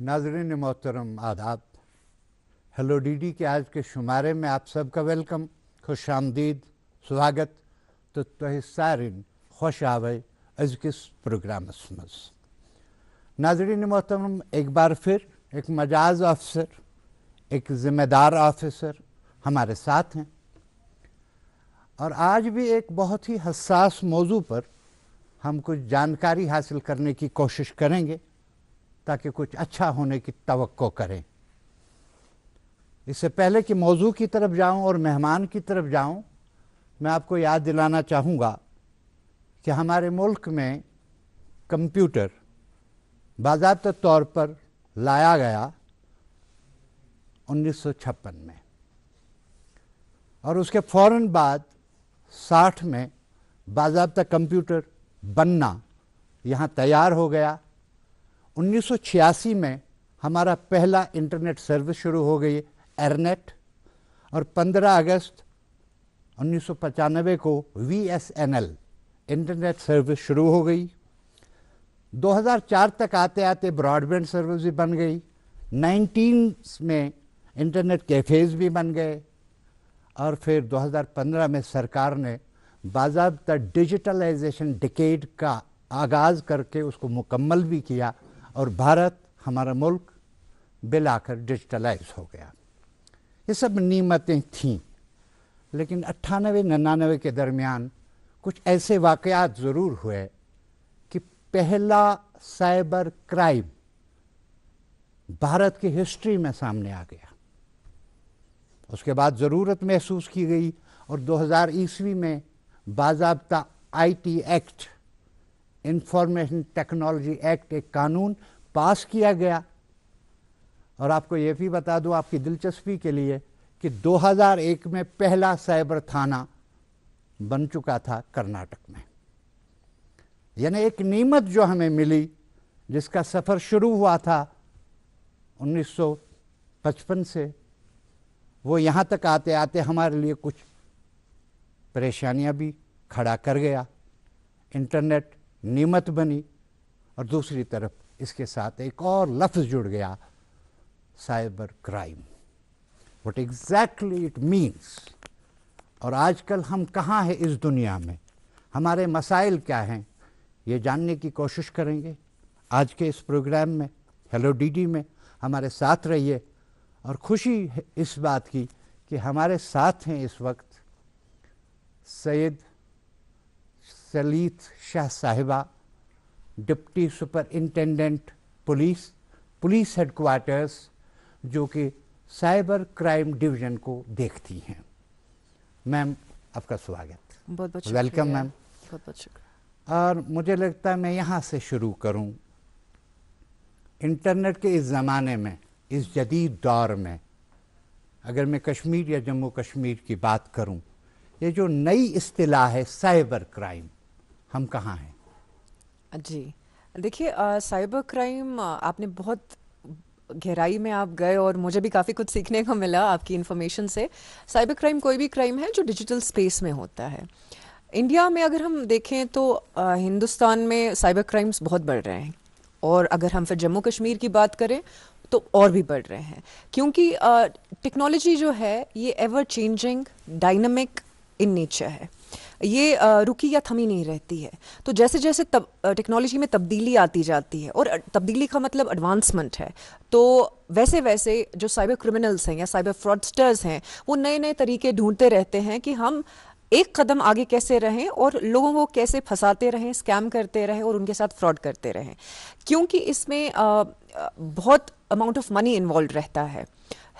नाज़रीन मोहतरम आदाब। हेलो डीडी के आज के शुमारे में आप सबका वेलकम, खुश आमदीद, स्वागत तो तोह सारिन खुश आवे आज किस प्रोग्राम मस। नाज़रीन मोहतरम, एक बार फिर एक मजाज अफसर, एक ज़िम्मेदार ऑफिसर हमारे साथ हैं और आज भी एक बहुत ही हसास मौजू पर हम कुछ जानकारी हासिल करने की कोशिश करेंगे ताकि कुछ अच्छा होने की तवक्को करें। इससे पहले कि मौजू की तरफ जाऊं और मेहमान की तरफ जाऊं, मैं आपको याद दिलाना चाहूँगा कि हमारे मुल्क में कंप्यूटर बाज़ाब्ता तौर पर लाया गया 1956 में और उसके फ़ौरन बाद 60 में बाज़ाब्ता कंप्यूटर बनना यहाँ तैयार हो गया। 1986 में हमारा पहला इंटरनेट सर्विस शुरू हो गई एयरनेट और 15 अगस्त 1995 को VSNL इंटरनेट सर्विस शुरू हो गई। 2004 तक आते आते ब्रॉडबैंड सर्विस भी बन गई। 19 में इंटरनेट कैफ़ेज़ भी बन गए और फिर 2015 में सरकार ने बाज़ाब्ता डिजिटलाइजेशन डिकेड का आगाज़ करके उसको मुकम्मल भी किया और भारत हमारा मुल्क बिल आकर डिजिटलाइज हो गया। ये सब नीमतें थीं, लेकिन 98-99 के दरमियान कुछ ऐसे वाक़यात ज़रूर हुए कि पहला साइबर क्राइम भारत की हिस्ट्री में सामने आ गया। उसके बाद ज़रूरत महसूस की गई और 2000 ईस्वी में बाज़ाब्ता IT act, information technology act, एक कानून पास किया गया। और आपको ये भी बता दूं आपकी दिलचस्पी के लिए कि 2001 में पहला साइबर थाना बन चुका था कर्नाटक में। यानी एक नीमत जो हमें मिली, जिसका सफ़र शुरू हुआ था 1955 से, वो यहाँ तक आते आते हमारे लिए कुछ परेशानियाँ भी खड़ा कर गया। इंटरनेट नीमत बनी और दूसरी तरफ इसके साथ एक और लफ्ज़ जुड़ गया, cyber crime. What exactly it means और आजकल हम कहाँ हैं इस दुनिया में, हमारे मसाइल क्या हैं, ये जानने की कोशिश करेंगे आज के इस प्रोग्राम में। हेलो डीडी में हमारे साथ रहिए और खुशी है इस बात की कि हमारे साथ हैं इस वक्त सैयद सलीत शाह साहिबा, डिप्टी सुपरिंटेंडेंट पुलिस हेडक्वार्टर्स, जो कि साइबर क्राइम डिवीज़न को देखती हैं। मैम, आपका स्वागत। बहुत बहुत वेलकम मैम। बहुत बहुत शुक्रिया। और मुझे लगता है मैं यहाँ से शुरू करूँ। इंटरनेट के इस ज़माने में, इस जदीद दौर में, अगर मैं कश्मीर या जम्मू कश्मीर की बात करूँ, ये जो नई इस्तिलाह है साइबर क्राइम, हम कहाँ हैं? जी देखिए, साइबर क्राइम आपने बहुत गहराई में आप गए और मुझे भी काफ़ी कुछ सीखने को मिला आपकी इन्फॉर्मेशन से। साइबर क्राइम कोई भी क्राइम है जो डिजिटल स्पेस में होता है। इंडिया में अगर हम देखें तो हिंदुस्तान में साइबर क्राइम्स बहुत बढ़ रहे हैं और अगर हम फिर जम्मू कश्मीर की बात करें तो और भी बढ़ रहे हैं, क्योंकि टेक्नोलॉजी जो है ये ever changing, dynamic in nature है। ये रुकी या थमी नहीं रहती है। तो जैसे जैसे टेक्नोलॉजी में तब्दीली आती जाती है, और तब्दीली का मतलब एडवांसमेंट है, तो वैसे वैसे जो साइबर क्रिमिनल्स हैं या साइबर फ्रॉडस्टर्स हैं, वो नए नए तरीके ढूंढते रहते हैं कि हम एक कदम आगे कैसे रहें और लोगों को कैसे फंसाते रहें, स्कैम करते रहें और उनके साथ फ्रॉड करते रहें, क्योंकि इसमें बहुत अमाउंट ऑफ मनी इन्वॉल्व रहता है।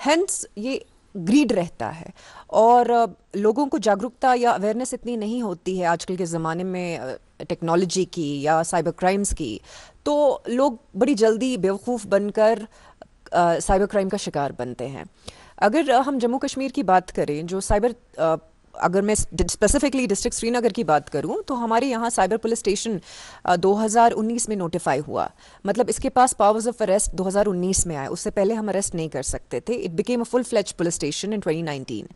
हेंस ये ग्रीड रहता है और लोगों को जागरूकता या अवेयरनेस इतनी नहीं होती है आजकल के ज़माने में टेक्नोलॉजी की या साइबर क्राइम्स की, तो लोग बड़ी जल्दी बेवकूफ़ बनकर साइबर क्राइम का शिकार बनते हैं। अगर हम जम्मू कश्मीर की बात करें, जो साइबर अगर मैं स्पेसिफिकली डिस्ट्रिक्ट श्रीनगर की बात करूं, तो हमारे यहाँ साइबर पुलिस स्टेशन 2019 में नोटिफाई हुआ। मतलब इसके पास पावर्स ऑफ अरेस्ट 2019 में आए, उससे पहले हम अरेस्ट नहीं कर सकते थे। It became a full fledge police station in 2019।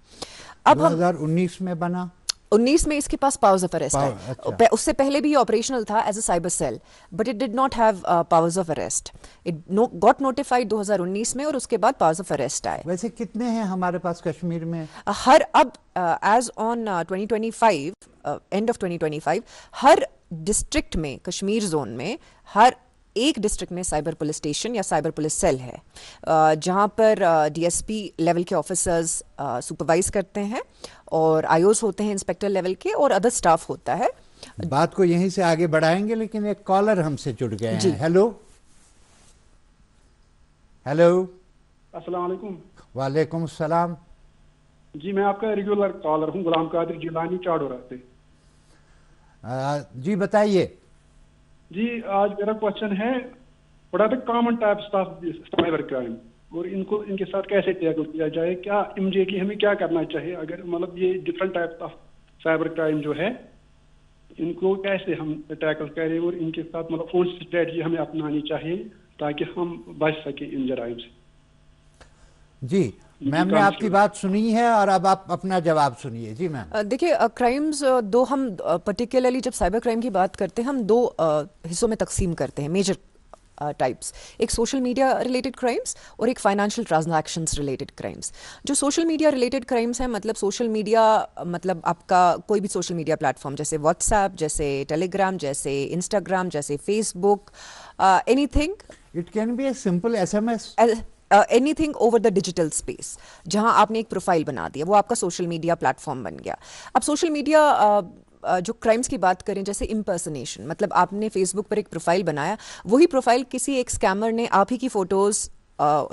अब 2019 में बना 19 में इसके पास पावर्स ऑफ अरेस्ट है। अच्छा। उससे पहले भी ये ऑपरेशनल था as a cyber cell, but it did not have powers of arrest. It got notified 2019 में और उसके बाद पावर्स ऑफ अरेस्ट आए। वैसे कितने हैं हमारे पास कश्मीर में? हर अब एज ऑन 2025, एंड ऑफ 2025, हर डिस्ट्रिक्ट में, कश्मीर जोन में हर एक डिस्ट्रिक्ट में साइबर पुलिस स्टेशन या साइबर पुलिस सेल है, जहां पर डीएसपी लेवल के ऑफिसर्स सुपरवाइज करते हैं और आईओस होते हैं इंस्पेक्टर लेवल के, और अदर स्टाफ होता है। बात को यहीं से आगे बढ़ाएंगे, लेकिन एक कॉलर हमसे जुड़ गए हैं। Hello hello. अस्सलाम वालेकुम। वालेकुम सलाम। जी मैं आपका रेगुलर कॉलर हूँ, गुलाम कादिर जिलानी, चाडोरा से। जी बताइए। जी आज मेरा क्वेश्चन है, what are the common types of cyber crime, और इनको इनके साथ कैसे टैकल किया जाए? क्या इमीडिएटली हमें क्या करना चाहिए अगर मतलब ये different types of cyber crime जो है इनको कैसे हम टैकल करें, और इनके साथ मतलब कौन सी स्ट्रेटजी हमें अपनानी चाहिए ताकि हम बच सके इन जराइम से? जी मैम ने आपकी बात सुनी है और अब आप अपना जवाब सुनिए। जी मैम। देखिए क्राइम्स दो, हम पर्टिकुलरली जब साइबर क्राइम की बात करते हैं हम दो हिस्सों में तकसीम करते हैं, मेजर टाइप्स। एक सोशल मीडिया रिलेटेड क्राइम्स और एक फाइनेंशियल ट्रांजैक्शंस रिलेटेड क्राइम्स। जो सोशल मीडिया रिलेटेड क्राइम्स हैं, मतलब सोशल मीडिया मतलब आपका कोई भी सोशल मीडिया प्लेटफॉर्म, जैसे व्हाट्सएप, जैसे टेलीग्राम, जैसे इंस्टाग्राम, जैसे Facebook, anything. It can be a simple SMS, anything over the digital space, जहां आपने एक प्रोफाइल बना दिया, वो आपका सोशल मीडिया प्लेटफॉर्म बन गया। अब सोशल मीडिया जो क्राइम्स की बात करें, जैसे इम्पर्सनेशन, मतलब आपने फेसबुक पर एक प्रोफाइल बनाया, वही प्रोफाइल किसी एक स्कैमर ने आप ही की फोटोज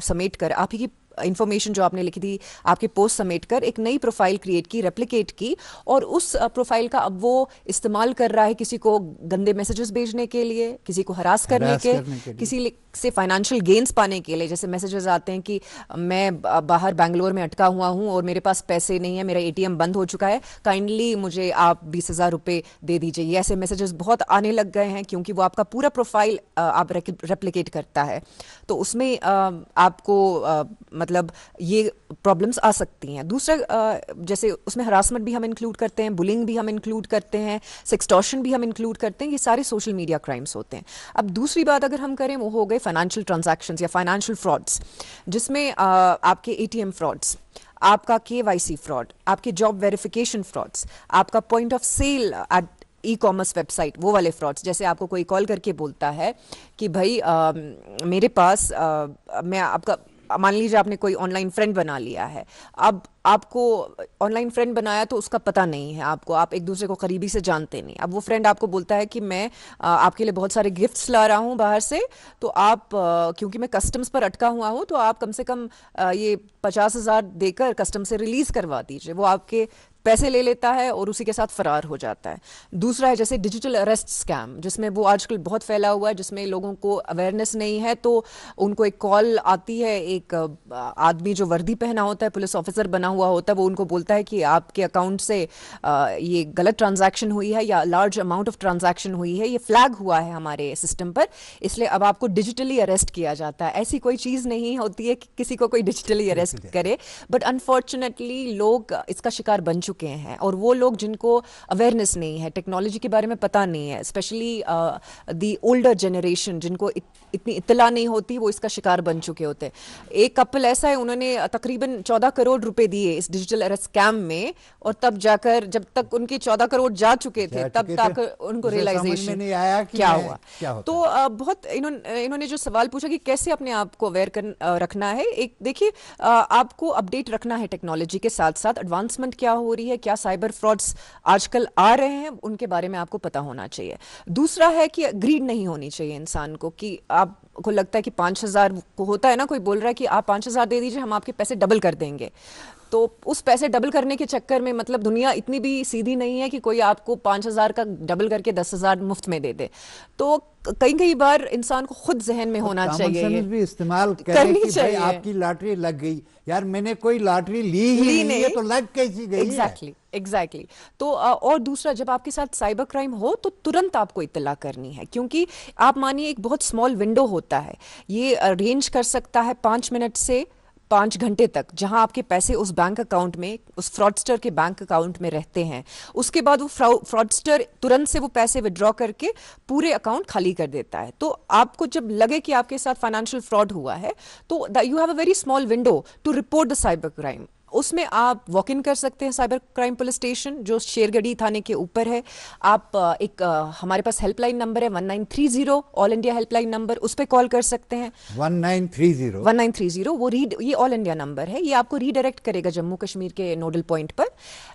समेट कर, आप ही की इंफॉर्मेशन जो आपने लिखी थी, आपके पोस्ट समेट कर एक नई प्रोफाइल क्रिएट की, रेप्लिकेट की, और उस प्रोफाइल का अब वो इस्तेमाल कर रहा है किसी को गंदे मैसेजेस भेजने के लिए, किसी को हरास करने के, किसी से फाइनेंशियल गेन्स पाने के लिए। जैसे मैसेजेस आते हैं कि मैं बाहर बैंगलोर में अटका हुआ हूँ और मेरे पास पैसे नहीं है, मेरा एटीएम बंद हो चुका है, काइंडली मुझे आप 20,000 रुपये दे दीजिए। ये ऐसे मैसेजेस बहुत आने लग गए हैं, क्योंकि वो आपका पूरा प्रोफाइल आप रेप्लिकेट करता है। तो उसमें आपको मतलब ये प्रॉब्लम्स आ सकती हैं। दूसरा, जैसे उसमें हरासमेंट भी हम इंक्लूड करते हैं, बुलिंग भी हम इंक्लूड करते हैं, सेक्सटॉर्शन भी हम इंक्लूड करते हैं। ये सारे सोशल मीडिया क्राइम्स होते हैं। अब दूसरी बात अगर हम करें, वो हो गए फाइनेंशियल ट्रांजैक्शंस या फाइनेंशियल फ्रॉड्स, जिसमें आपके एटीएम फ्रॉड्स, आपका केवाईसी फ्रॉड, आपके जॉब वेरिफिकेशन फ्रॉड्स, आपका point of sale at e commerce website, वो वाले फ्रॉड्स। जैसे आपको कोई कॉल करके बोलता है कि भाई मेरे पास मैं आपका, मान लीजिए आपने कोई ऑनलाइन फ्रेंड बना लिया है, अब आपको ऑनलाइन फ्रेंड बनाया तो उसका पता नहीं है आपको, आप एक दूसरे को करीबी से जानते नहीं। अब वो फ्रेंड आपको बोलता है कि मैं आपके लिए बहुत सारे गिफ्ट्स ला रहा हूँ बाहर से, तो आप क्योंकि मैं कस्टम्स पर अटका हुआ हूँ, तो आप कम से कम ये 50,000 देकर कस्टम से रिलीज करवा दीजिए। वो आपके पैसे ले लेता है और उसी के साथ फरार हो जाता है। दूसरा है जैसे डिजिटल अरेस्ट स्कैम, जिसमें वो आजकल बहुत फैला हुआ है, जिसमें लोगों को अवेयरनेस नहीं है, तो उनको एक कॉल आती है, एक आदमी जो वर्दी पहना होता है, पुलिस ऑफिसर बना हुआ होता है, वो उनको बोलता है कि आपके अकाउंट से ये गलत ट्रांजैक्शन हुई है या लार्ज अमाउंट ऑफ ट्रांजैक्शन हुई है, ये फ्लैग हुआ है हमारे सिस्टम पर, इसलिए अब आपको डिजिटली अरेस्ट किया जाता है। ऐसी कोई चीज़ नहीं होती है कि किसी को कोई डिजिटली अरेस्ट करे, बट अनफॉर्चुनेटली लोग इसका शिकार बन चुके हैं। और वो लोग जिनको अवेयरनेस नहीं है, टेक्नोलॉजी के बारे में पता नहीं है, स्पेशली द ओल्डर जनरेशन, जिनको इतनी इत्तला नहीं होती, वो इसका शिकार बन चुके होते हैं। एक कपल ऐसा है, उन्होंने तकरीबन 14 करोड़ रुपए दिए इस डिजिटल अरेस्ट स्कैम में, और तब जाकर, जब तक उनके 14 करोड़ जा चुके थे, तब तक उनको रियलाइजेशन नहीं आया कि क्या हुआ। तो बहुत इन्होंने जो सवाल पूछा कि कैसे अपने आप को अवेयर रखना है, एक देखिए, आपको अपडेट रखना है टेक्नोलॉजी के साथ साथ, एडवांसमेंट क्या हो रही है, क्या साइबर फ्रॉड्स आजकल आ रहे हैं, उनके बारे में आपको पता होना चाहिए। दूसरा है कि ग्रीड नहीं होनी चाहिए इंसान को, कि आपको लगता है कि 5,000 को होता है ना, कोई बोल रहा है कि आप 5,000 दे दीजिए, हम आपके पैसे डबल कर देंगे। तो उस पैसे डबल करने के चक्कर में, मतलब दुनिया इतनी भी सीधी नहीं है कि कोई आपको 5,000 का डबल करके 10,000 मुफ्त में दे दे। तो कई बार इंसान को खुद जहन में होना चाहिए, ये भी इस्तेमाल करनी चाहिए। आपकी लॉटरी लग गई, यार मैंने कोई लॉटरी ली ही नहीं है, तो लग कैसी गई? एग्जैक्टली। तो और दूसरा, जब आपके साथ साइबर क्राइम हो तो तुरंत आपको इत्तला करनी है, क्योंकि आप मानिए एक बहुत स्मॉल विंडो होता है, ये रेंज कर सकता है 5 मिनट से 5 घंटे तक जहां आपके पैसे उस बैंक अकाउंट में, उस फ्रॉडस्टर के बैंक अकाउंट में रहते हैं, उसके बाद वो फ्रॉडस्टर तुरंत से वो पैसे विड्रॉ करके पूरे अकाउंट खाली कर देता है। तो आपको जब लगे कि आपके साथ फाइनेंशियल फ्रॉड हुआ है तो you have a very small window to report the cyber crime. उसमें आप वॉक इन कर सकते हैं साइबर क्राइम पुलिस स्टेशन जो शेरगढ़ी थाने के ऊपर है। आप हमारे पास हेल्पलाइन नंबर है 1930, ऑल इंडिया हेल्पलाइन नंबर, उस पर कॉल कर सकते हैं। 1930 वो ये ऑल इंडिया नंबर है, ये आपको रीडायरेक्ट करेगा जम्मू कश्मीर के नोडल पॉइंट पर।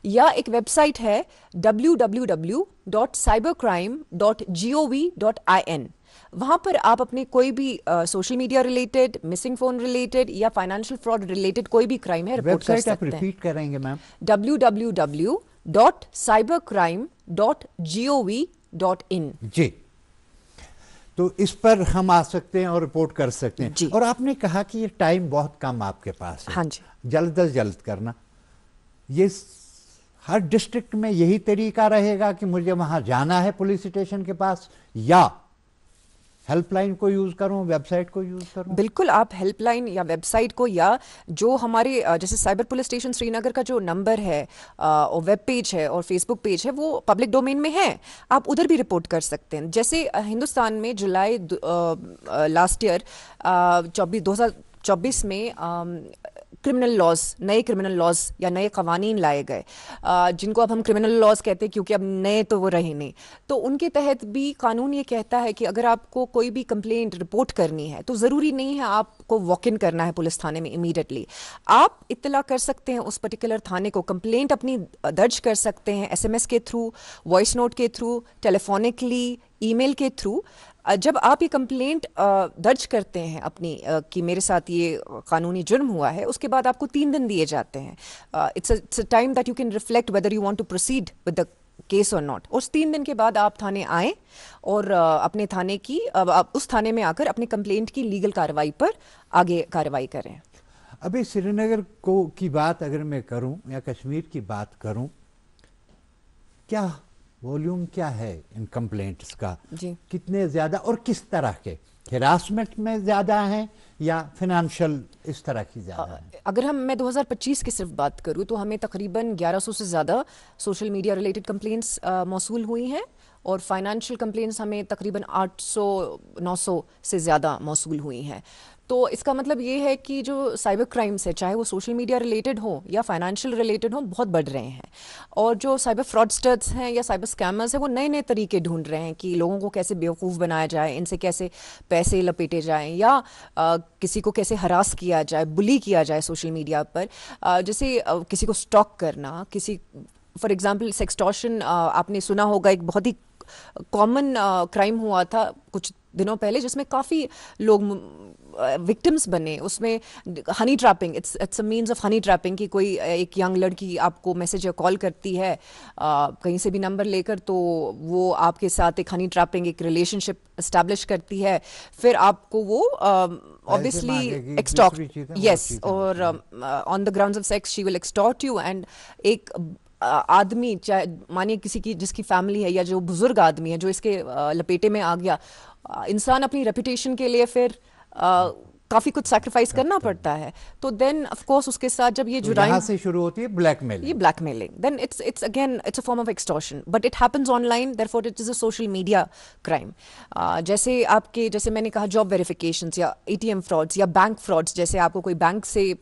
या एक वेबसाइट है www.cybercrime.gov.in, वहां पर आप अपने कोई भी social media related, missing phone related या फाइनेंशियल फ्रॉड रिलेटेड कोई भी क्राइम है रिपोर्ट कर वेबसाइट आप सकते हैं। रिपीट करेंगे मैम? www.cybercrime.gov.in। जी, तो इस पर हम आ सकते हैं और रिपोर्ट कर सकते हैं जी। और आपने कहा कि ये टाइम बहुत कम आपके पास है। हाँ जी, जल्द अज जल्द करना, ये हर डिस्ट्रिक्ट में यही तरीका रहेगा कि मुझे वहां जाना है पुलिस स्टेशन के पास, या हेल्पलाइन को यूज करूं, वेबसाइट को यूज करूं? बिल्कुल, आप हेल्पलाइन या वेबसाइट को, या जो हमारे जैसे साइबर पुलिस स्टेशन श्रीनगर का जो नंबर है और वेब पेज है और फेसबुक पेज है वो पब्लिक डोमेन में है, आप उधर भी रिपोर्ट कर सकते हैं। जैसे हिंदुस्तान में जुलाई लास्ट ईयर 2024 में क्रिमिनल लॉज, नए क्रिमिनल लॉज या नए कवानीन लाए गए, जिनको अब हम क्रिमिनल लॉज कहते हैं क्योंकि अब नए तो वो रहे नहीं। तो उनके तहत भी कानून ये कहता है कि अगर आपको कोई भी कंप्लेंट रिपोर्ट करनी है तो ज़रूरी नहीं है आपको वॉक इन करना है पुलिस थाने में इमीडिएटली। आप इत्तला कर सकते हैं उस पर्टिकुलर थाने को, कंप्लेंट अपनी दर्ज कर सकते हैं SMS के थ्रू, वॉइस नोट के थ्रू, टेलीफोनिकली, ईमेल के थ्रू। जब आप ये कंप्लेंट दर्ज करते हैं अपनी कि मेरे साथ ये कानूनी जुर्म हुआ है, उसके बाद आपको 3 दिन दिए जाते हैं। It's a time that you can reflect whether you want to proceed with the case और नॉट। उस 3 दिन के बाद आप थाने आए और अपने थाने की आप उस थाने में आकर अपने कंप्लेंट की लीगल कार्रवाई पर आगे कार्रवाई करें। अभी श्रीनगर को की बात अगर मैं करूं या कश्मीर की बात करूं, क्या वॉल्यूम क्या है इन कंप्लेंट्स का? जी, कितने ज्यादा और किस तरह के? हिरासमेंट में ज्यादा हैं या फिनेंशियल इस तरह की ज्यादा है? अगर मैं 2025 की सिर्फ बात करूं तो हमें तकरीबन 1100 से ज़्यादा सोशल मीडिया रिलेटेड कंप्लेंट्स मौसूल हुई हैं और फाइनेंशियल कंप्लेंट्स हमें तकरीबन 800-900 से ज़्यादा मौसूल हुई हैं। तो इसका मतलब ये है कि जो साइबर क्राइम्स है, चाहे वो सोशल मीडिया रिलेटेड हो या फाइनेंशियल रिलेटेड हो, बहुत बढ़ रहे हैं। और जो साइबर फ्रॉडस्टर्स हैं या साइबर स्कैमर्स हैं वो नए नए तरीके ढूंढ रहे हैं कि लोगों को कैसे बेवकूफ़ बनाया जाए, इनसे कैसे पैसे लपेटे जाएं या किसी को कैसे हरास किया जाए, बुली किया जाए सोशल मीडिया पर। जैसे किसी को स्टॉक करना, किसी फॉर एग्जांपल सेक्सटॉर्शन, आपने सुना होगा, एक बहुत ही कॉमन क्राइम हुआ था कुछ दिनों पहले जिसमें काफ़ी लोग विक्टिम्स बने। उसमें Honey trapping, it's a means of honey trapping कि कोई एक यंग लड़की आपको मैसेज या कॉल करती है कहीं से भी नंबर लेकर, तो वो आपके साथ एक हनी ट्रैपिंग, एक रिलेशनशिप इस्टेब्लिश करती है, फिर आपको वो ऑब्वियसली एक्सटॉर्ट, यस, और on the grounds of sex she will extort you. And एक आदमी, चाहे मानिए किसी की जिसकी फैमिली है या जो बुजुर्ग आदमी है जो इसके लपेटे में आ गया, इंसान अपनी रेपुटेशन के लिए फिर काफी कुछ सैक्रिफाइस करना पड़ता है। तो देन ऑफ कोर्स उसके साथ जब ये जुराइम, यहाँ से शुरू होती है ब्लैकमेलिंग, ये blackmailing, then it's again it's a form of extortion, but it happens online, therefore it is a social media crime. जैसे मैंने कहा जॉब वेरिफिकेशंस या ATM फ्रॉड्स या बैंक फ्रॉड्स, जैसे आपको कोई बैंक से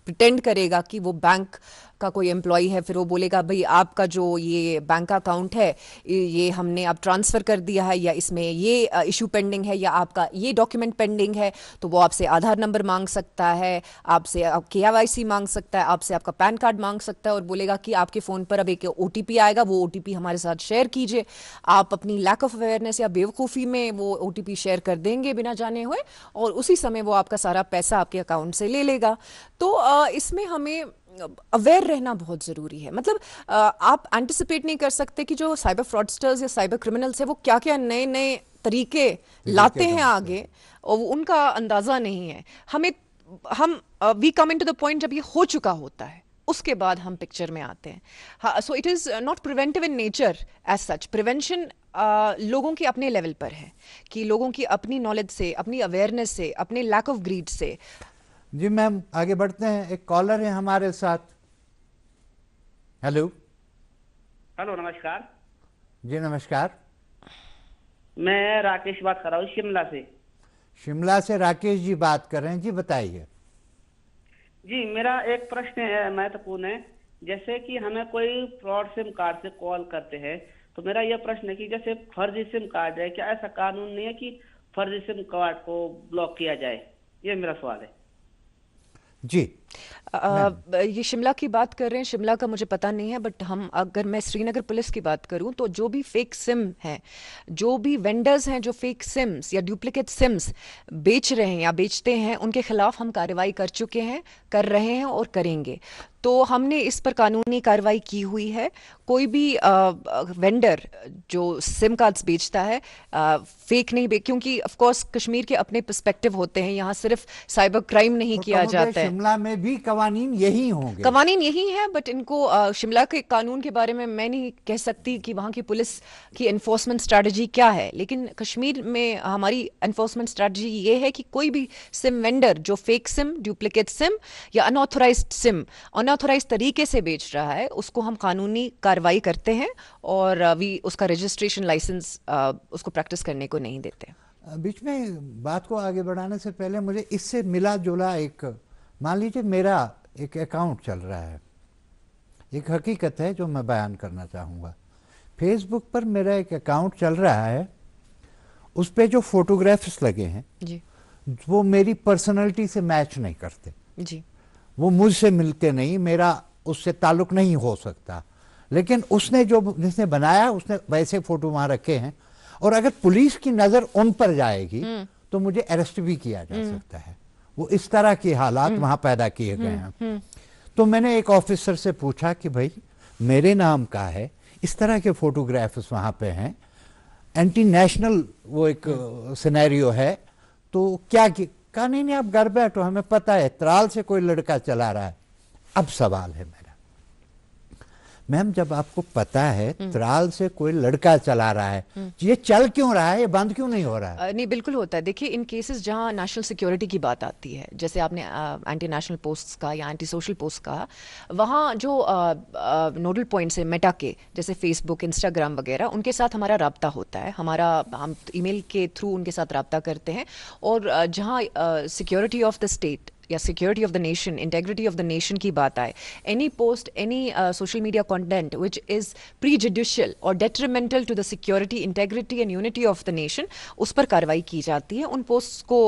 प्रिटेंड करेगा कि वो बैंक का कोई एम्प्लॉय है, फिर वो बोलेगा भाई आपका जो ये बैंक अकाउंट है ये हमने अब ट्रांसफ़र कर दिया है या इसमें ये इशू पेंडिंग है या आपका ये डॉक्यूमेंट पेंडिंग है, तो वो आपसे आधार नंबर मांग सकता है, आपसे KYC मांग सकता है, आपसे आपका पैन कार्ड मांग सकता है और बोलेगा कि आपके फ़ोन पर अब एक OTP आएगा, वो OTP हमारे साथ शेयर कीजिए। आप अपनी लैक ऑफ अवेयरनेस या बेवकूफ़ी में वो OTP शेयर कर देंगे बिना जाने हुए और उसी समय वो आपका सारा पैसा आपके अकाउंट से ले लेगा। तो इसमें हमें अवेयर रहना बहुत ज़रूरी है। मतलब आप एंटिसिपेट नहीं कर सकते कि जो साइबर फ्रॉडस्टर्स या साइबर क्रिमिनल्स है वो क्या क्या नए नए तरीके लाते हैं आगे, और उनका अंदाज़ा नहीं है हम we come into the point जब ये हो चुका होता है, उसके बाद हम पिक्चर में आते हैं। So it is not preventive in nature as such. Prevention लोगों के अपने लेवल पर है कि लोगों की अपनी नॉलेज से, अपनी अवेयरनेस से, अपने लैक ऑफ ग्रीड से। जी मैम, आगे बढ़ते हैं। एक कॉलर है हमारे साथ। हेलो। हेलो, नमस्कार। जी नमस्कार। मैं राकेश बात कर रहा हूँ शिमला से। शिमला से राकेश जी बात कर रहे हैं। जी बताइए। जी, मेरा एक प्रश्न है, महत्वपूर्ण है। जैसे कि हमें कोई फ्रॉड सिम कार्ड से कॉल करते हैं, तो मेरा यह प्रश्न है कि जैसे फर्जी सिम कार्ड है, क्या ऐसा कानून नहीं है कि फर्जी सिम कार्ड को ब्लॉक किया जाए? ये मेरा सवाल है। जी ये शिमला की बात कर रहे हैं। शिमला का मुझे पता नहीं है, बट हम अगर मैं श्रीनगर पुलिस की बात करूं तो जो भी फेक सिम हैं, जो भी वेंडर्स हैं जो फेक सिम्स या डुप्लीकेट सिम्स बेच रहे हैं या बेचते हैं, उनके खिलाफ हम कार्रवाई कर चुके हैं, कर रहे हैं और करेंगे। तो हमने इस पर कानूनी कार्रवाई की हुई है। कोई भी वेंडर जो सिम कार्ड्स बेचता है फेक नहीं क्योंकि ऑफ कोर्स कश्मीर के अपने पर्सपेक्टिव होते हैं, यहाँ सिर्फ साइबर क्राइम नहीं और किया जाता है। शिमला में भी कवानीन यही होंगे। कवानीन यही है, बट इनको शिमला के कानून के बारे में मैं नहीं कह सकती कि वहाँ की पुलिस की एनफोर्समेंट स्ट्रैटेजी क्या है, लेकिन कश्मीर में हमारी एनफोर्समेंट स्ट्रैटेजी ये है कि कोई भी सिम वेंडर जो फेक सिम, डुप्लीकेट सिम या अनऑथराइज्ड सिम अनऑथराइज तरीके से बेच रहा है, उसको हम कानूनी कार्रवाई करते हैं और उसका रजिस्ट्रेशन लाइसेंस उसको प्रैक्टिस करने को नहीं देते। बीच में बात को आगे बढ़ाने से पहले मुझे इससे मिला जुला एक, मान लीजिए मेरा एक अकाउंट चल रहा है, एक हकीकत है जो मैं बयान करना चाहूँगा। फेसबुक पर मेरा एक अकाउंट चल रहा है, उस पर जो फोटोग्राफ्स लगे हैं जी वो मेरी पर्सनैलिटी से मैच नहीं करते जी। वो मुझसे मिलते नहीं, मेरा उससे ताल्लुक नहीं हो सकता। लेकिन उसने जिसने बनाया उसने वैसे फोटो वहाँ रखे हैं, और अगर पुलिस की नज़र उन पर जाएगी तो मुझे अरेस्ट भी किया जा सकता है। वो इस तरह के हालात वहाँ पैदा किए गए हैं। तो मैंने एक ऑफिसर से पूछा कि भाई मेरे नाम का है, इस तरह के फोटोग्राफ्स वहाँ पे हैं, एंटी नेशनल वो एक सिनेरियो है, तो क्या कहा नहीं आप घर बैठो, हमें पता है त्राल से कोई लड़का चला रहा है। अब सवाल है मेरा, मैम जब आपको पता है त्राल से कोई लड़का चला रहा है, ये चल क्यों रहा है, ये बंद क्यों नहीं हो रहा है? नहीं, बिल्कुल होता है। देखिए, इन केसेस जहां नेशनल सिक्योरिटी की बात आती है, जैसे आपने एंटी नेशनल पोस्ट्स का या एंटी सोशल पोस्ट का, वहाँ जो नोडल पॉइंट्स है मेटा के, जैसे फेसबुक, इंस्टाग्राम वगैरह, उनके साथ हमारा राब्ता होता है। हम ईमेल के थ्रू उनके साथ राब्ता करते हैं। और जहाँ सिक्योरिटी ऑफ द स्टेट या security of the nation, integrity of the nation की बात आए, any post, any social media content which is prejudicial और detrimental to the security, integrity and unity of the nation, उस पर कार्रवाई की जाती है। उन पोस्ट को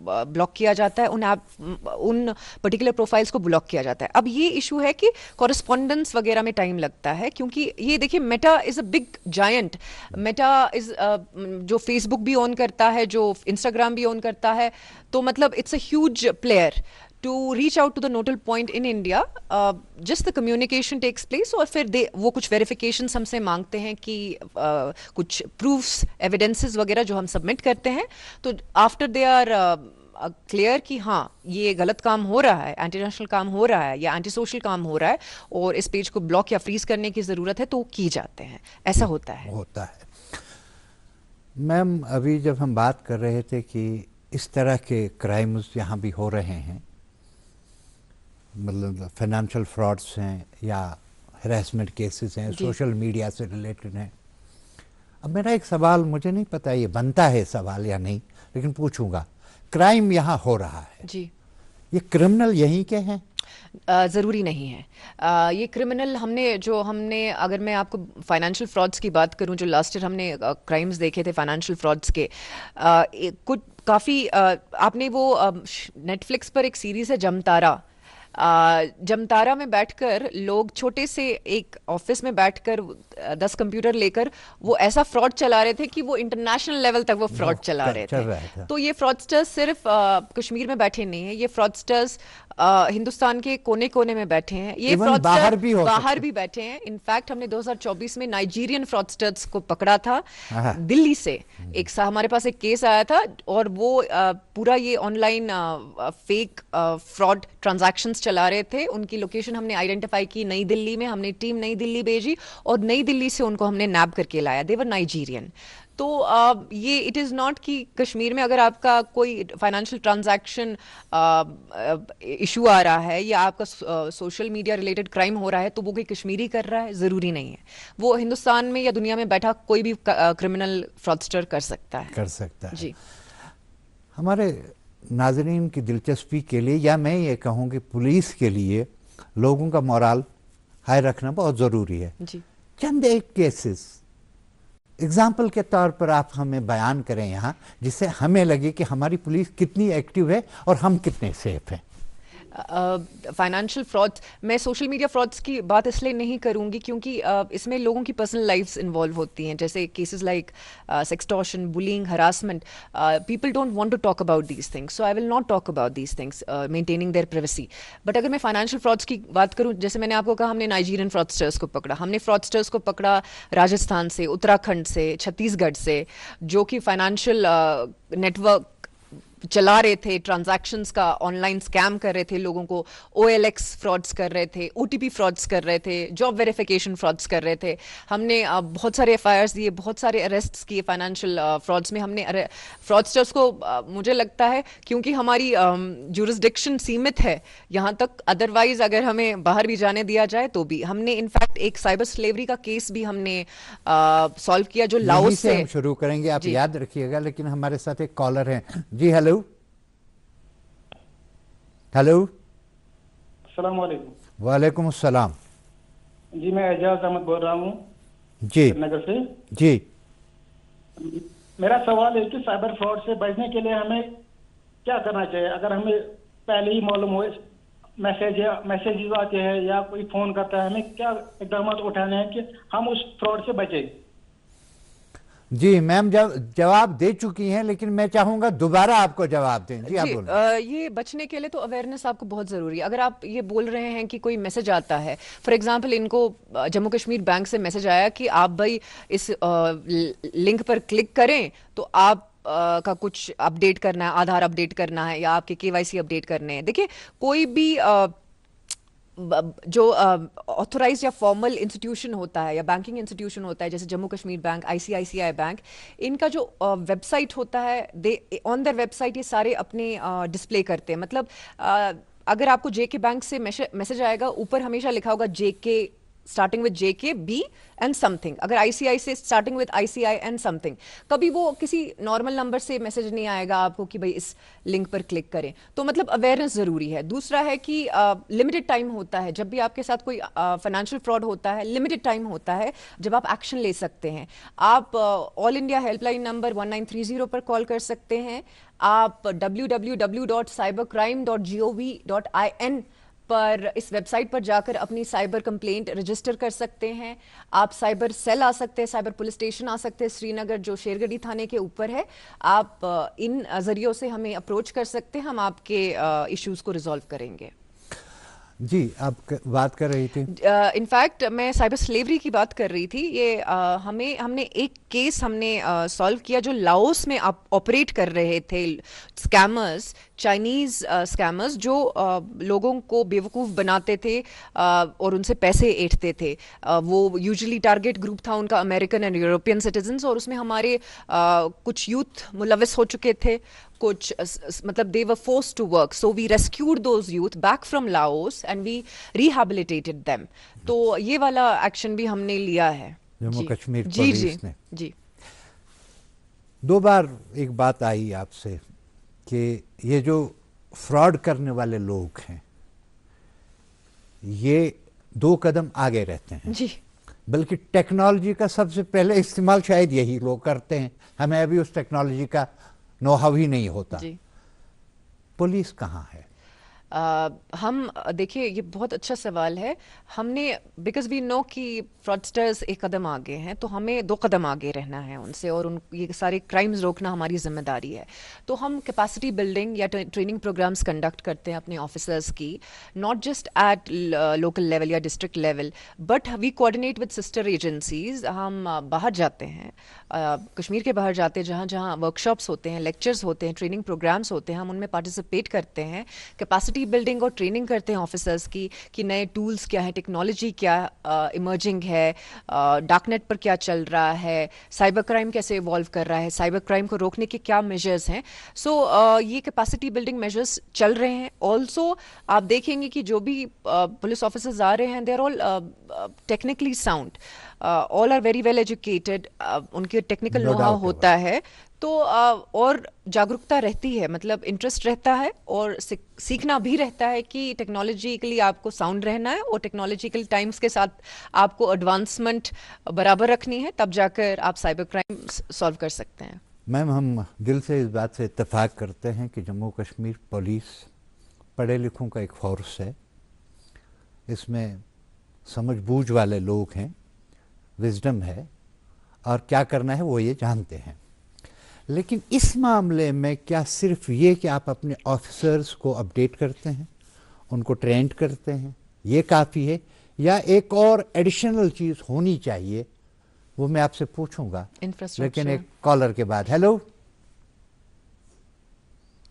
ब्लॉक किया जाता है, उन पर्टिकुलर प्रोफाइल्स को ब्लॉक किया जाता है। अब ये इशू है कि कॉरेस्पॉन्डेंस वगैरह में टाइम लगता है, क्योंकि ये देखिए Meta is a big giant. Meta is जो फेसबुक भी ऑन करता है, जो इंस्टाग्राम भी ऑन करता है, तो मतलब it's a huge player to reach out to the nodal point in India. Just the communication takes place, और फिर वो कुछ verifications हमसे मांगते हैं कि कुछ proofs, evidences वगैरह जो हम submit करते हैं, तो after they are क्लियर कि हाँ ये गलत काम हो रहा है, एंटी नेशनल काम हो रहा है या एंटी सोशल काम हो रहा है और इस पेज को ब्लॉक या फ्रीज करने की ज़रूरत है, तो की जाते हैं। ऐसा होता है। मैम अभी जब हम बात कर रहे थे कि इस तरह के क्राइम्स यहाँ भी हो रहे हैं, मतलब फाइनेंशियल फ्रॉड्स हैं या हरासमेंट केसेस हैं, सोशल मीडिया से रिलेटेड हैं। अब मेरा एक सवाल, मुझे नहीं पता ये बनता है सवाल या नहीं, लेकिन पूछूंगा, क्राइम यहाँ हो रहा है जी, ये क्रिमिनल यहीं के हैं? ज़रूरी नहीं है। ये क्रिमिनल हमने अगर मैं आपको फाइनेंशियल फ्रॉड्स की बात करूं, जो लास्ट ईयर हमने क्राइम्स देखे थे फाइनेंशियल फ्रॉड्स के, कुछ काफ़ी आपने वो नेटफ्लिक्स पर एक सीरीज़ है जमतारा। जमतारा में बैठकर लोग छोटे से एक ऑफिस में बैठकर 10 कंप्यूटर लेकर वो ऐसा फ्रॉड चला रहे थे कि वो इंटरनेशनल लेवल तक वो फ्रॉड चला रहे थे। तो ये फ्रॉडस्टर्स सिर्फ कश्मीर में बैठे नहीं हैं, ये फ्रॉडस्टर्स हिंदुस्तान के कोने कोने में बैठे हैं, ये फ्रॉडस्टर बाहर भी बैठे हैं। इनफैक्ट हमने 2024 में नाइजीरियन फ्रॉडस्टर्स को पकड़ा था दिल्ली से। हमारे पास एक केस आया था और वो पूरा ये ऑनलाइन फेक फ्रॉड ट्रांजैक्शंस चला रहे थे। उनकी लोकेशन हमने आइडेंटिफाई की नई दिल्ली में, हमने टीम नई दिल्ली भेजी और नई दिल्ली से उनको हमने नैब करके लाया। दे वर नाइजीरियन। तो ये इट इज़ नॉट कि कश्मीर में अगर आपका कोई फाइनेंशियल ट्रांजैक्शन इशू आ रहा है या आपका सोशल मीडिया रिलेटेड क्राइम हो रहा है तो वो कोई कश्मीरी कर रहा है, ज़रूरी नहीं है। वो हिंदुस्तान में या दुनिया में बैठा कोई भी क्रिमिनल फ्रॉडस्टर कर सकता है। जी। हमारे नाज़रीन की दिलचस्पी के लिए, या मैं ये कहूँ कि पुलिस के लिए, लोगों का मोराल हाई रखना बहुत ज़रूरी है। जी। चंद एक केसेस एग्जाम्पल के तौर पर आप हमें बयान करें यहाँ, जिससे हमें लगे कि हमारी पुलिस कितनी एक्टिव है और हम कितने सेफ हैं। फाइनेंशियल फ्रॉड्स, मैं सोशल मीडिया फ्रॉड्स की बात इसलिए नहीं करूंगी क्योंकि इसमें लोगों की पर्सनल लाइफ्स इन्वॉल्व होती हैं, जैसे cases like sextortion, bullying, harassment. People don't want to talk about these things, so I will not talk about these things, maintaining their privacy. But अगर मैं फाइनेंशियल फ्रॉड्स की बात करूं, जैसे मैंने आपको कहा, हमने नाइजीरियन फ्रॉडस्टर्स को पकड़ा। हमने फ्रॉडस्टर्स को पकड़ा राजस्थान से, उत्तराखंड से, छत्तीसगढ़ से, जो कि फाइनेंशियल नेटवर्क चला रहे थे, ट्रांजैक्शंस का ऑनलाइन स्कैम कर रहे थे, लोगों को OLX फ्रॉड्स कर रहे थे, OTP फ्रॉड्स कर रहे थे, जॉब वेरिफिकेशन फ्रॉड्स कर रहे थे। हमने बहुत सारे FIRs दिए, बहुत सारे अरेस्ट्स किए फाइनेंशियल फ्रॉड्स में। हमने फ्रॉडस्टर्स को मुझे लगता है क्योंकि हमारी जुरिस्डिक्शन सीमित है यहाँ तक, अदरवाइज अगर हमें बाहर भी जाने दिया जाए तो भी। हमने इनफैक्ट एक साइबर स्लेवरी का केस भी हमने सॉल्व किया जो लाओस से। हम शुरू करेंगे, आप याद रखिएगा। लेकिन हमारे साथ एक कॉलर है। जी हेलो। हेलो। अस्सलाम वालेकुम। वालेकुम अस्सलाम। जी मैं एजाज अहमद बोल रहा हूँ जी नगर से। जी। मेरा सवाल है कि साइबर फ्रॉड से बचने के लिए हमें क्या करना चाहिए? अगर हमें पहले ही मालूम हो मैसेज आते हैं या कोई फोन करता है, हमें क्या इकदाम उठाने हैं कि हम उस फ्रॉड से बचें? जी मैम जवाब दे चुकी हैं, लेकिन मैं चाहूंगा दोबारा आपको जवाब दें। जी आप बोलें। ये बचने के लिए तो अवेयरनेस आपको बहुत ज़रूरी है। अगर आप ये बोल रहे हैं कि कोई मैसेज आता है, फॉर एग्जांपल इनको जम्मू कश्मीर बैंक से मैसेज आया कि आप भाई इस लिंक पर क्लिक करें तो आप का कुछ अपडेट करना है, आधार अपडेट करना है या आपके KYC अपडेट करने हैं। देखिए, कोई भी जो ऑथोराइज या फॉर्मल इंस्टीट्यूशन होता है या बैंकिंग इंस्टीट्यूशन होता है, जैसे Jammu Kashmir bank, ICICI bank, इनका जो वेबसाइट होता है, दे ऑन देयर वेबसाइट ये सारे अपने डिस्प्ले करते हैं। मतलब अगर आपको JK बैंक से मैसेज आएगा, ऊपर हमेशा लिखा होगा JK starting with JK B and something. अगर ICI से starting with ICI and something. कभी वो किसी नॉर्मल नंबर से मैसेज नहीं आएगा आपको कि भाई इस लिंक पर क्लिक करें। तो मतलब अवेयरनेस ज़रूरी है। दूसरा है कि लिमिटेड टाइम होता है जब भी आपके साथ कोई फाइनेंशियल फ्रॉड होता है, लिमिटेड टाइम होता है जब आप एक्शन ले सकते हैं। आप ऑल इंडिया हेल्पलाइन नंबर 1930 पर कॉल कर सकते हैं। आप www.cybercrime.gov.in पर इस वेबसाइट पर जाकर अपनी साइबर कंप्लेंट रजिस्टर कर सकते हैं। आप साइबर सेल आ सकते हैं, साइबर पुलिस स्टेशन आ सकते हैं श्रीनगर, जो शेरगढ़ी थाने के ऊपर है। आप इन जरियों से हमें अप्रोच कर सकते हैं, हम आपके इश्यूज को रिजॉल्व करेंगे। जी आप बात कर रही थी। इनफैक्ट मैं साइबर स्लेवरी की बात कर रही थी। ये हमने एक केस सॉल्व किया जो लाओस में ऑपरेट कर रहे थे स्कैमर्स, चाइनीज स्कैमर्स, जो लोगों को बेवकूफ़ बनाते थे और उनसे पैसे ऐंठते थे। वो यूजुअली टारगेट ग्रुप था उनका अमेरिकन एंड यूरोपियन सिटीजन्स, और उसमें हमारे कुछ यूथ मुलविस हो चुके थे, कुछ मतलब they were forced to work, so we rescued those youth back from Laos and we rehabilitated them. तो ये वाला एक्शन भी हमने लिया है जम्मू कश्मीर जी पुलिस ने। जी। दो बार एक बात आई आपसे कि ये जो फ्रॉड करने वाले लोग हैं ये 2 कदम आगे रहते हैं जी, बल्कि टेक्नोलॉजी का सबसे पहले इस्तेमाल शायद यही लोग करते हैं। हमें अभी उस टेक्नोलॉजी का नो-हाउ ही नहीं होता। जी। पुलिस कहाँ है? हम देखिए, ये बहुत अच्छा सवाल है। हमने बिकॉज वी नो कि फ्रॉडस्टर्स एक कदम आगे हैं, तो हमें 2 कदम आगे रहना है उनसे, और उन ये सारे क्राइम्स रोकना हमारी जिम्मेदारी है। तो हम कैपेसिटी बिल्डिंग या ट्रेनिंग प्रोग्राम्स कंडक्ट करते हैं अपने ऑफिसर्स की, not just at local level या district level, but we coordinate with sister agencies. हम बाहर जाते हैं, कश्मीर के बाहर जाते हैं, जहाँ जहाँ वर्कशॉप्स होते हैं, लेक्चर्स होते हैं, ट्रेनिंग प्रोग्राम्स होते हैं, हम उनमें पार्टिसिपेट करते हैं, कैपेसिटी कैपेसिटी बिल्डिंग और ट्रेनिंग करते हैं ऑफिसर्स की कि नए टूल्स क्या है, टेक्नोलॉजी क्या इमर्जिंग है, डार्कनेट पर क्या चल रहा है, साइबर क्राइम कैसे इवॉल्व कर रहा है, साइबर क्राइम को रोकने के क्या मेजर्स हैं। सो ये कैपेसिटी बिल्डिंग मेजर्स चल रहे हैं। ऑल्सो आप देखेंगे कि जो भी पुलिस ऑफिसर्स आ रहे हैं they are all technically sound, all are very well educated, उनके technical No no how doubt होता है। तो और जागरूकता रहती है, मतलब इंटरेस्ट रहता है और सीखना भी रहता है कि टेक्नोलॉजिकली आपको साउंड रहना है और टेक्नोलॉजिकल टाइम्स के साथ आपको एडवांसमेंट बराबर रखनी है, तब जाकर आप साइबर क्राइम सॉल्व कर सकते हैं। मैम, हम दिल से इस बात से इत्तेफाक करते हैं कि जम्मू कश्मीर पुलिस पढ़े लिखों का एक फोर्स है। इसमें समझ बूझ वाले लोग हैं, विजडम है, और क्या करना है वो ये जानते हैं। लेकिन इस मामले में क्या सिर्फ ये कि आप अपने ऑफिसर्स को अपडेट करते हैं, उनको ट्रेंड करते हैं, ये काफ़ी है, या एक और एडिशनल चीज़ होनी चाहिए? वो मैं आपसे पूछूंगा, लेकिन एक कॉलर के बाद। हेलो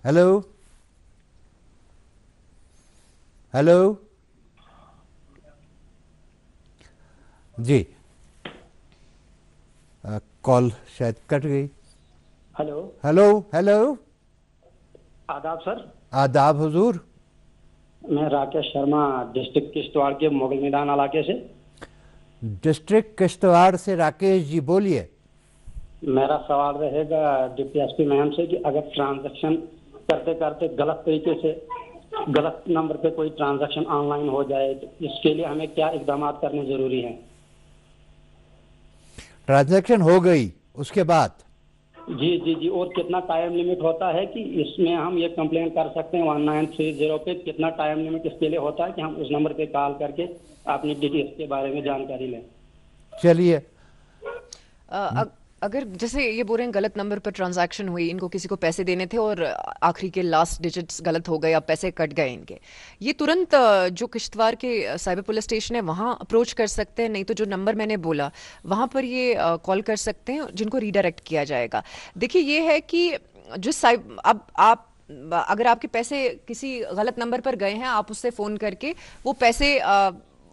हेलो हेलो जी, कॉल शायद कट गई। हेलो। हेलो हेलो, आदाब सर। आदाब हुजूर। मैं राकेश शर्मा, डिस्ट्रिक्ट किश्तवाड़ के मुगल मैदान इलाके से। डिस्ट्रिक्ट किश्तवाड़ से राकेश जी, बोलिए। मेरा सवाल रहेगा डिप्टी एसपी मैम से कि अगर ट्रांजैक्शन करते करते गलत तरीके से गलत नंबर पे कोई ट्रांजैक्शन ऑनलाइन हो जाए तो इसके लिए हमें क्या इकदाम करने जरूरी हैं? ट्रांजैक्शन हो गई, उसके बाद? जी जी जी। और कितना टाइम लिमिट होता है कि इसमें हम ये कंप्लेंट कर सकते हैं 1930 पे? कितना टाइम लिमिट इसके लिए होता है कि हम उस नंबर पे कॉल करके अपनी डिटेल्स के बारे में जानकारी लें? चलिए, अगर जैसे ये बोल रहे हैं गलत नंबर पर ट्रांजैक्शन हुई, इनको किसी को पैसे देने थे और आखिरी के लास्ट डिजिट्स गलत हो गए, अब पैसे कट गए इनके, ये तुरंत जो किश्तवाड़ के साइबर पुलिस स्टेशन है वहाँ अप्रोच कर सकते हैं, नहीं तो जो नंबर मैंने बोला वहाँ पर ये कॉल कर सकते हैं, जिनको रीडायरेक्ट किया जाएगा। देखिए ये है कि जो अब आप अगर आपके पैसे किसी गलत नंबर पर गए हैं, आप उससे फ़ोन करके वो पैसे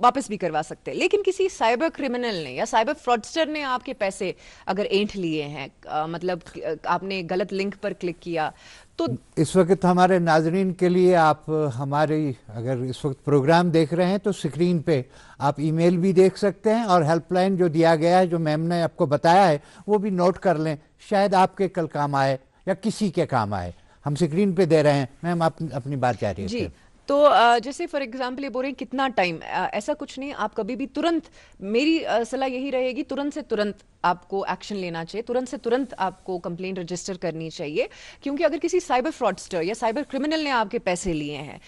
वापस भी करवा सकते हैं। लेकिन किसी साइबर क्रिमिनल ने या साइबर फ्रॉडस्टर ने आपके पैसे अगर ऐंठ लिए हैं, मतलब आपने गलत लिंक पर क्लिक किया, तो इस वक्त हमारे नाजरीन के लिए आप हमारी अगर इस वक्त प्रोग्राम देख रहे हैं तो स्क्रीन पे आप ईमेल भी देख सकते हैं, और हेल्पलाइन जो दिया गया है, जो मैम ने आपको बताया है, वो भी नोट कर लें, शायद आपके कल काम आए या किसी के काम आए। हम स्क्रीन पे दे रहे हैं। मैम, आप अपनी बात जारी रखें। तो जैसे फॉर एग्जांपल ये बोल रहे हैं कितना टाइम, ऐसा कुछ नहीं, आप कभी भी तुरंत, मेरी सलाह यही रहेगी, तुरंत से तुरंत आपको एक्शन लेना चाहिए, तुरंत से तुरंत आपको कंप्लेंट रजिस्टर करनी चाहिए। क्योंकि अगर किसी साइबर फ्रॉडस्टर या साइबर क्रिमिनल ने आपके पैसे लिए हैं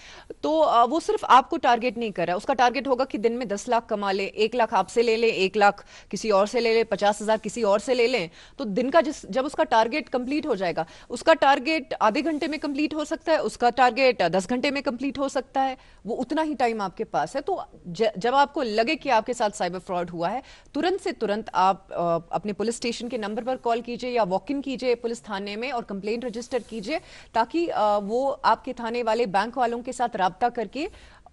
तो वो सिर्फ आपको टारगेट नहीं कर रहा है, उसका टारगेट होगा कि दिन में 10 लाख कमा ले, 1 लाख आपसे ले ले, 1 लाख किसी और से ले ले, 50,000 किसी और से ले लें। तो दिन का जब उसका टारगेट कंप्लीट हो जाएगा, उसका टारगेट आधे घंटे में कंप्लीट हो सकता है, उसका टारगेट 10 घंटे में कंप्लीट हो सकता है, वो उतना ही टाइम आपके पास है। तो जब आपको लगे कि आपके साथ साइबर फ्रॉड हुआ है, तुरंत से तुरंत आप अपने पुलिस स्टेशन के नंबर पर कॉल कीजिए या वॉक इन कीजिए पुलिस थाने में और कंप्लेंट रजिस्टर कीजिए, ताकि वो आपके थाने वाले बैंक वालों के साथ राब्ता करके,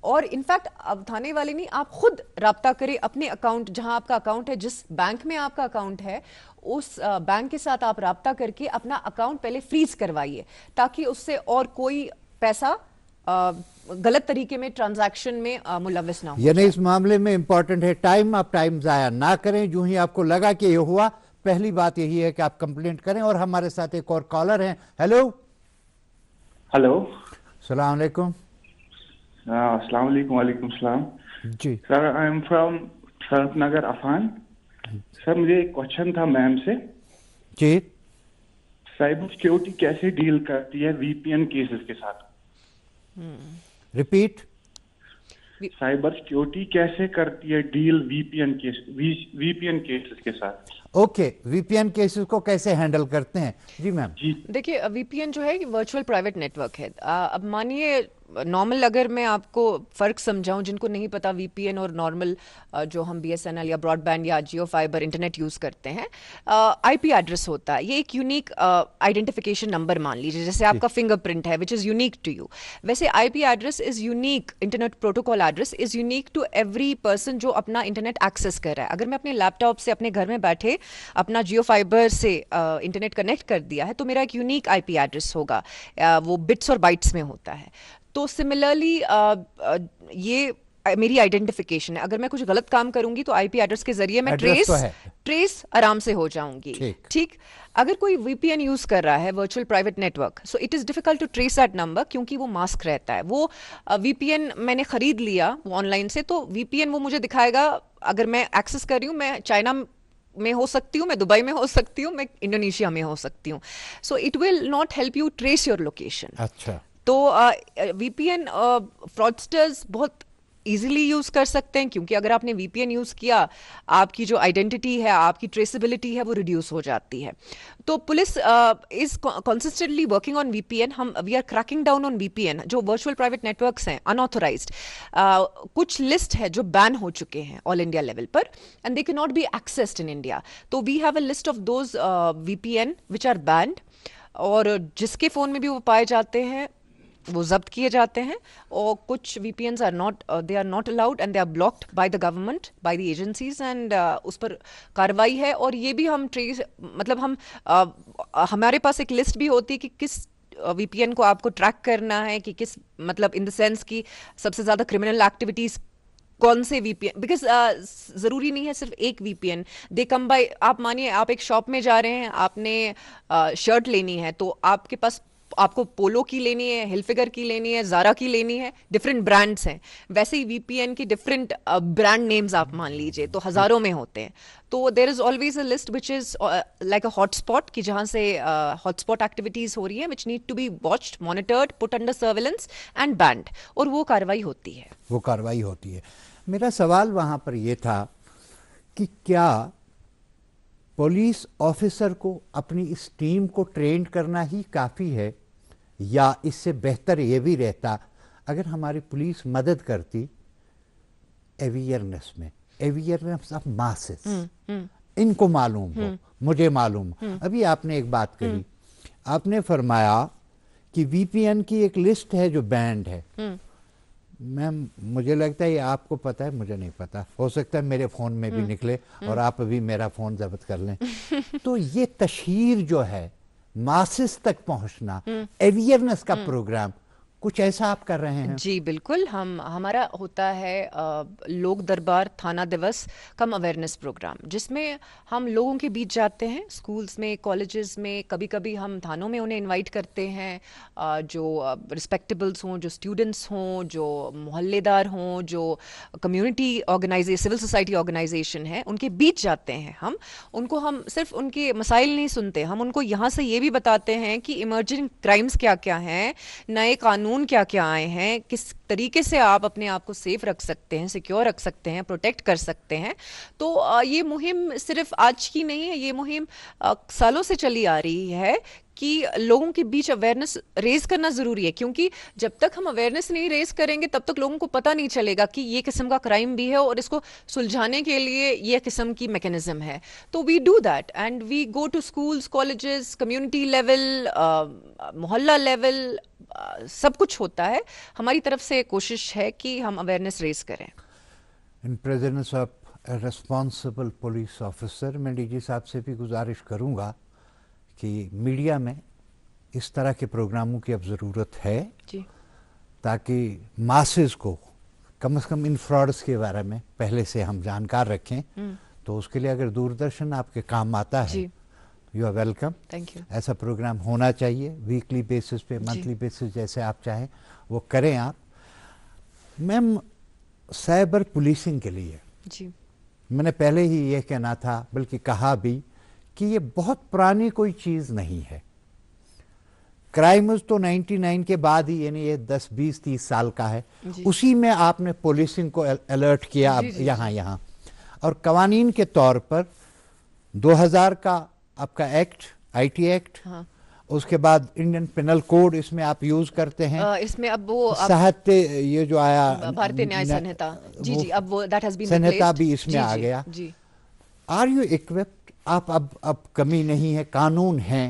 और इनफैक्ट अब थाने वाले नहीं, आप खुद राब्ता करें अपने अकाउंट, जहां आपका अकाउंट है, जिस बैंक में आपका अकाउंट है, उस बैंक के साथ आप राब्ता करके अपना अकाउंट पहले फ्रीज करवाइए, ताकि उससे और कोई पैसा गलत तरीके में ट्रांजैक्शन में मुलविस ना हो। यानी इस मामले में इंपॉर्टेंट है टाइम। आप टाइम जाया ना करें। जो ही आपको लगा कि ये हुआ, पहली बात यही है कि आप कंप्लेंट करें। और हमारे साथ एक और कॉलर हैं। हेलो हेलो, सलाम अलैकुम। अस्सलाम वालेकुम। वालेकुम सलाम जी sir, I am from Sarfnagar Afan. Sir, मुझे एक क्वेश्चन था मैम से। जी, साइबर सिक्योरिटी कैसे डील करती है वीपीएन केसेस के साथ? रिपीट। साइबर सिक्योरिटी कैसे करती है डील वीपीएन केसेस के साथ? ओके, वीपीएन केसेस को कैसे हैंडल करते हैं? जी मैम। जी देखिए, वीपीएन जो है वर्चुअल प्राइवेट नेटवर्क है। अब मानिए नॉर्मल अगर मैं आपको फ़र्क समझाऊं, जिनको नहीं पता वीपीएन और नॉर्मल जो हम बीएसएनएल या ब्रॉडबैंड या जियो फाइबर इंटरनेट यूज़ करते हैं, आईपी एड्रेस होता है। ये एक यूनिक आइडेंटिफिकेशन नंबर मान लीजिए, जैसे आपका फिंगरप्रिंट है which is unique to you, वैसे IP address is unique, internet protocol address is unique to every person जो अपना इंटरनेट एक्सेस कर रहा है। अगर मैं अपने लैपटॉप से अपने घर में बैठे अपना जियो फाइबर से इंटरनेट कनेक्ट कर दिया है तो मेरा एक यूनिक आईपी एड्रेस होगा, वो बिट्स और बाइट्स में होता है। तो सिमिलरली ये मेरी आइडेंटिफिकेशन है। अगर मैं कुछ गलत काम करूंगी तो आईपी एड्रेस के जरिए मैं ट्रेस आराम से हो जाऊंगी। ठीक, अगर कोई वीपीएन यूज कर रहा है, virtual private network, so it is difficult to trace that number, क्योंकि वो मास्क रहता है। वो वीपीएन मैंने खरीद लिया ऑनलाइन से, तो वीपीएन वो मुझे दिखाएगा, अगर मैं एक्सेस कर रही हूँ, मैं चाइना में हो सकती हूँ, मैं दुबई में हो सकती हूँ, मैं इंडोनेशिया में हो सकती हूँ, so it will not help you trace your location. अच्छा, तो वीपीएन फ्रॉडस्टर्स बहुत इजीली यूज कर सकते हैं, क्योंकि अगर आपने वीपीएन यूज किया, आपकी जो आइडेंटिटी है, आपकी ट्रेसेबिलिटी है, वो रिड्यूस हो जाती है। तो police is consistently working on VPN. We are cracking down on VPN. जो वर्चुअल प्राइवेट नेटवर्क्स हैं अनऑथोराइज्ड, कुछ लिस्ट है जो बैन हो चुके हैं ऑल इंडिया लेवल पर, and they can not be accessed in India. तो we have a list of those VPN which are banned, और जिसके फोन में भी वो पाए जाते हैं वो जब्त किए जाते हैं। और कुछ VPNs are not, they are not allowed and they are blocked by the government, by the agencies, and उस पर कार्रवाई है। और ये भी हम ट्रेस, मतलब हम हमारे पास एक लिस्ट भी होती है कि किस VPN को आपको ट्रैक करना है, कि किस, मतलब इन द सेंस कि सबसे ज़्यादा क्रिमिनल एक्टिविटीज़ कौन से VPN, बिकॉज ज़रूरी नहीं है सिर्फ एक VPN, दे कम बाय। आप मानिए आप एक शॉप में जा रहे हैं, आपने शर्ट लेनी है, तो आपके पास, आपको पोलो की लेनी है, हिलफिगर की लेनी है, ज़ारा की लेनी है, डिफरेंट ब्रांड्स हैं। वैसे ही VPN की डिफरेंट ब्रांड नेम्स आप मान लीजिए तो हज़ारों में होते हैं। तो there is always a list which is like a hotspot, कि जहाँ से हॉटस्पॉट एक्टिविटीज़ हो रही हैं, which need to be watched, monitored, put under surveillance and banned, और वो कार्रवाई होती है। वो कार्रवाई होती है। मेरा सवाल वहाँ पर ये था कि क्या पुलिस ऑफिसर को अपनी इस टीम को ट्रेन करना ही काफ़ी है, या इससे बेहतर ये भी रहता अगर हमारी पुलिस मदद करती अवेयरनेस में, अवेयरनेस ऑफ मासेस, इनको मालूम हो, मुझे मालूम हो। अभी आपने एक बात कही, आपने फरमाया कि VPN की एक लिस्ट है जो बैंड है। मैम, मुझे लगता है ये आपको पता है, मुझे नहीं पता, हो सकता है मेरे फ़ोन में भी निकले और आप अभी मेरा फ़ोन जब्त कर लें। तो ये तशहीर जो है, मासेस तक पहुंचना, अवेयरनेस का प्रोग्राम, कुछ ऐसा आप कर रहे हैं? जी बिल्कुल, हमारा होता है लोक दरबार थाना दिवस कम अवेयरनेस प्रोग्राम, जिसमें हम लोगों के बीच जाते हैं, स्कूल्स में, कॉलेजेस में, कभी कभी हम थानों में उन्हें इनवाइट करते हैं, जो रिस्पेक्टेबल्स हों, जो स्टूडेंट्स हों, जो मोहल्लेदार हों, जो community organisation, civil society organisation है, उनके बीच जाते हैं हम। उनको हम सिर्फ उनके मसाइल नहीं सुनते, हम उनको यहाँ से ये भी बताते हैं कि इमर्जिंग क्राइम्स क्या क्या हैं, नए कानून क्या क्या आए हैं, किस तरीके से आप अपने आप को सेफ रख सकते हैं, सिक्योर रख सकते हैं, प्रोटेक्ट कर सकते हैं। तो ये मुहिम सिर्फ आज की नहीं है, ये मुहिम सालों से चली आ रही है कि लोगों के बीच अवेयरनेस रेज करना ज़रूरी है, क्योंकि जब तक हम अवेयरनेस नहीं रेज करेंगे तब तक लोगों को पता नहीं चलेगा कि ये किस्म का क्राइम भी है और इसको सुलझाने के लिए ये किस्म की मैकेनिज्म है। तो we do that and we go to schools, colleges, community level, मोहल्ला लेवल, सब कुछ होता है। हमारी तरफ से कोशिश है कि हम अवेयरनेस रेज करें। In presence of A responsible police officer, मैं DG साहब से भी गुजारिश करूँगा कि मीडिया में इस तरह के प्रोग्रामों की अब ज़रूरत है जी, ताकि मासेस को कम से कम इन फ्रॉड्स के बारे में पहले से हम जानकार रखें। तो उसके लिए अगर दूरदर्शन आपके काम आता है, you are welcome. Thank you. ऐसा प्रोग्राम होना चाहिए, वीकली बेसिस पे, मंथली बेसिस, जैसे आप चाहें वो करें आप। मैम, साइबर पुलिसिंग के लिए जी, मैंने पहले ही ये कहना था, बल्कि कहा भी, कि ये बहुत पुरानी कोई चीज़ नहीं है। क्राइम्स तो 99 के बाद ही, यानी ये 10, 20, 30 साल का है, उसी में आपने पुलिसिंग को अलर्ट किया अब यहाँ। और कवानीन के तौर पर 2000 का आपका एक्ट, IT एक्ट, उसके बाद इंडियन पिनल कोड इसमें आप यूज करते हैं। इसमें अब वो साहित्य ये जो आया भारतीय न्याय संहिता, जी जी, अब वो दैट हैज बीन संहिता रिप्लेस्ड, भी इसमें आ गया। जी। Are you equipped? आप अब कमी नहीं है, कानून है।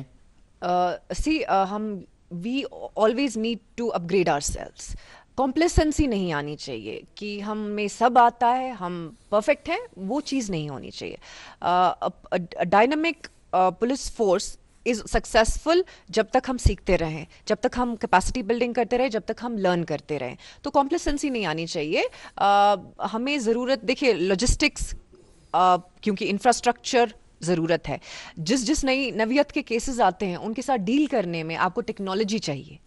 हम we always need to upgrade ourselves. Complacency नहीं आनी चाहिए कि हम में सब आता है, हम परफेक्ट हैं, वो चीज़ नहीं होनी चाहिए। Dynamic police force is successful जब तक हम सीखते रहें, जब तक हम कैपेसिटी बिल्डिंग करते रहें, जब तक हम लर्न करते रहें। तो कॉम्प्लेसेंसी नहीं आनी चाहिए। हमें ज़रूरत, देखिए लॉजिस्टिक्स, क्योंकि इंफ्रास्ट्रक्चर ज़रूरत है। जिस नई नवियत के केसेस आते हैं उनके साथ डील करने में आपको टेक्नोलॉजी चाहिए।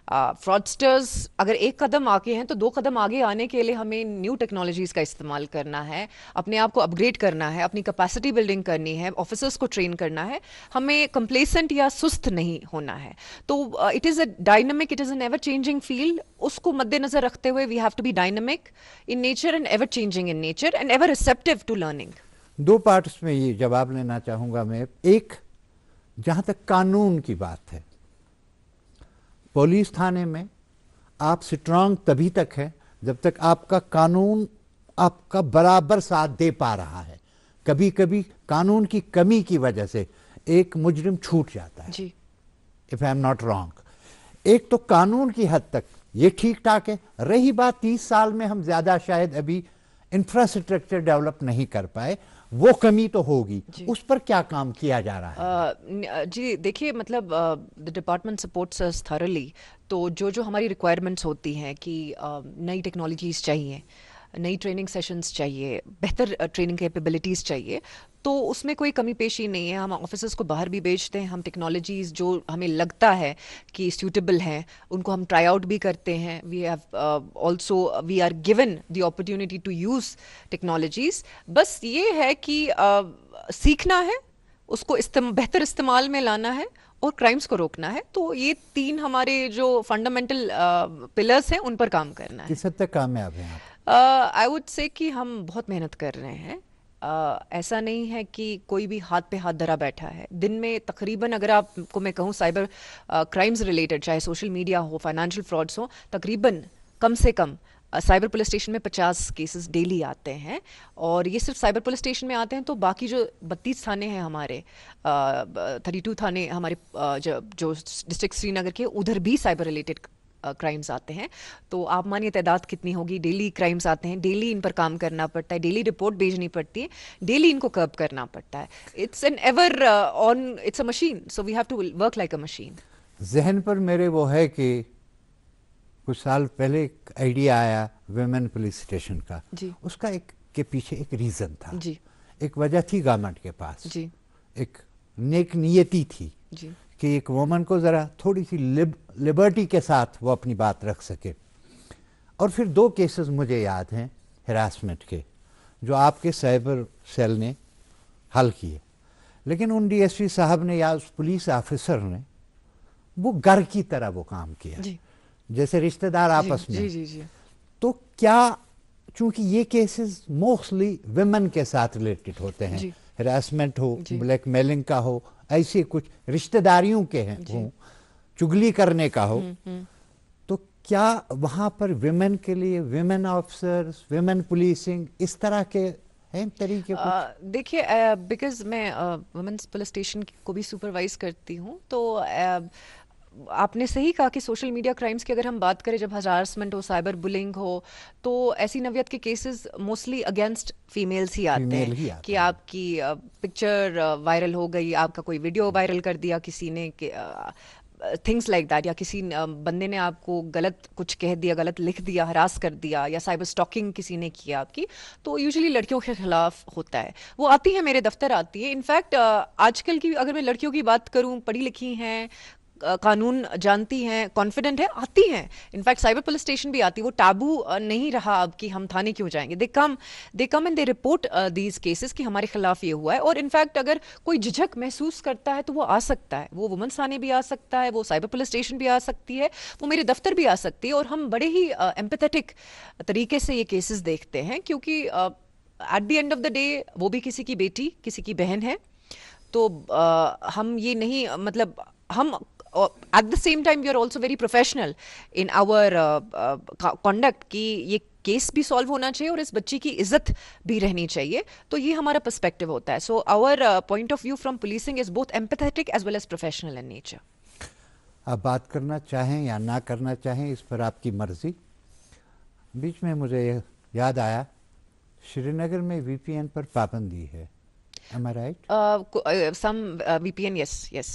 फ्रॉडस्टर्स अगर एक कदम आगे हैं तो 2 कदम आगे आने के लिए हमें न्यू टेक्नोलॉजीज़ का इस्तेमाल करना है, अपने आप को अपग्रेड करना है, अपनी कैपेसिटी बिल्डिंग करनी है, ऑफिसर्स को ट्रेन करना है। हमें कंप्लेसेंट या सुस्त नहीं होना है। तो it is a dynamic, it is an ever changing field. उसको मद्देनजर रखते हुए we have to be dynamic in nature and ever changing in nature and ever receptive to learning. 2 parts में ये जवाब लेना चाहूँगा मैं। एक, जहाँ तक कानून की बात है, पुलिस थाने में आप स्ट्रांग तभी तक है जब तक आपका कानून आपका बराबर साथ दे पा रहा है। कभी कभी कानून की कमी की वजह से एक मुजरिम छूट जाता है, जी, if I am not wrong. एक तो कानून की हद तक ये ठीक ठाक है। रही बात 30 साल में हम ज्यादा शायद अभी इंफ्रास्ट्रक्चर डेवलप नहीं कर पाए, वो कमी तो होगी, उस पर क्या काम किया जा रहा है? जी देखिए, मतलब the department supports us thoroughly. तो जो हमारी रिक्वायरमेंट्स होती हैं कि नई टेक्नोलॉजीज़ चाहिए, नई ट्रेनिंग सेशंस चाहिए, बेहतर ट्रेनिंग कैपेबिलिटीज़ चाहिए, तो उसमें कोई कमी पेशी नहीं है। हम ऑफिसर्स को बाहर भी भेजते हैं, हम टेक्नोलॉजीज़ जो हमें लगता है कि सूटेबल हैं उनको हम ट्राई आउट भी करते हैं। We have also we are given the opportunity to use technologies. बस ये है कि सीखना है, उसको बेहतर इस्तेमाल में लाना है और क्राइम्स को रोकना है। तो ये 3 हमारे जो फंडामेंटल पिलर्स हैं उन पर काम करना है। किस हद तक कामयाब हैं आप? आई वुड से कि हम बहुत मेहनत कर रहे हैं। ऐसा नहीं है कि कोई भी हाथ पे हाथ धरा बैठा है। दिन में तकरीबन, अगर आपको मैं कहूँ साइबर क्राइम्स रिलेटेड, चाहे सोशल मीडिया हो, फाइनेंशियल फ्रॉड्स हो, तकरीबन कम से कम साइबर पुलिस स्टेशन में 50 केसेस डेली आते हैं। और ये सिर्फ साइबर पुलिस स्टेशन में आते हैं, तो बाकी जो 32 थाने हैं हमारे, 32 थाने हमारे जो डिस्ट्रिक्ट श्रीनगर के, उधर भी साइबर रिलेटेड क्राइम्स आते हैं। तो आप मानिए तादाद कितनी होगी। डेली क्राइम्स आते हैं, डेली इन पर काम करना पड़ता है, डेली रिपोर्ट भेजनी पड़ती है, डेली इनको कर्ब करना पड़ता है। It's an ever on, it's a machine, so we have to work like a machine. जहन पर मेरे वो है कि कुछ साल पहले एक आइडिया आया विमेन पुलिस स्टेशन का, जी, उसका एक के पीछे एक रीज़न था, जी, एक वजह थी गवर्नमेंट के पास, जी, एक नेक नियति थी जी, कि एक वुमन को ज़रा थोड़ी सी लिबर्टी के साथ वो अपनी बात रख सके। और फिर 2 केसेस मुझे याद हैं हरासमेंट के, जो आपके साइबर सेल ने हल किए। लेकिन उन डीएसपी साहब ने या उस पुलिस ऑफिसर ने वो घर की तरह वो काम किया, जी, जैसे रिश्तेदार आपस में। जी, जी, जी। तो क्या, चूंकि ये केसेस मोस्टली विमेन के साथ रिलेटेड होते हैं, जी, हरासमेंट हो, जी, ब्लैकमेलिंग का हो, ऐसे कुछ रिश्तेदारियों के हैं हो, चुगली करने का हो, तो क्या वहाँ पर विमेन के लिए विमेन ऑफिसर्स, विमेन पुलिसिंग, इस तरह के हैं तरीके कुछ? देखिए, बिकॉज मैं वुमेन्स पुलिस स्टेशन को भी सुपरवाइज करती हूँ, तो आपने सही कहा कि सोशल मीडिया क्राइम्स की अगर हम बात करें, जब हरासमेंट हो, साइबर बुलिंग हो, तो ऐसी नवियत के केसेस मोस्टली अगेंस्ट फीमेल्स ही आते हैं कि आपकी पिक्चर वायरल हो गई, आपका कोई वीडियो वायरल कर दिया किसी ने, थिंग्स लाइक दैट, या किसी बंदे ने आपको गलत कुछ कह दिया, गलत लिख दिया, हरास कर दिया, या साइबर स्टॉकिंग किसी ने किया आपकी, तो यूजुअली लड़कियों के खिलाफ होता है। वो आती है, मेरे दफ्तर आती है। इनफैक्ट आजकल की अगर मैं लड़कियों की बात करूं, पढ़ी लिखी हैं, कानून जानती हैं, कॉन्फिडेंट है, आती हैं। इनफैक्ट साइबर पुलिस स्टेशन भी आती है। वो टाबू नहीं रहा अब कि हम थाने क्यों जाएंगे। They come and they report these cases कि हमारे खिलाफ ये हुआ है। और इनफैक्ट अगर कोई झिझक महसूस करता है तो वो आ सकता है, वो वुमेन्स थाने भी आ सकता है, वो साइबर पुलिस स्टेशन भी आ सकती है, वो मेरे दफ्तर भी आ सकती है। और हम बड़े ही एम्पैथेटिक तरीके से ये केसेस देखते हैं, क्योंकि at the end of the day वो भी किसी की बेटी, किसी की बहन है। तो हम ये नहीं, मतलब हम at the same time we are also very professional in our conduct कि ये केस भी सॉल्व होना चाहिए और इस बच्ची की इज्जत भी रहनी चाहिए, तो ये हमारा पर्सपेक्टिव होता है. So our point of view from policing is both empathetic as well as professional in nature. आप बात करना चाहें या ना करना चाहें इस पर आपकी मर्जी. बीच में मुझे याद आया, श्रीनगर में वीपीएन पर पाबंदी है. Am I right? Some VPN, yes.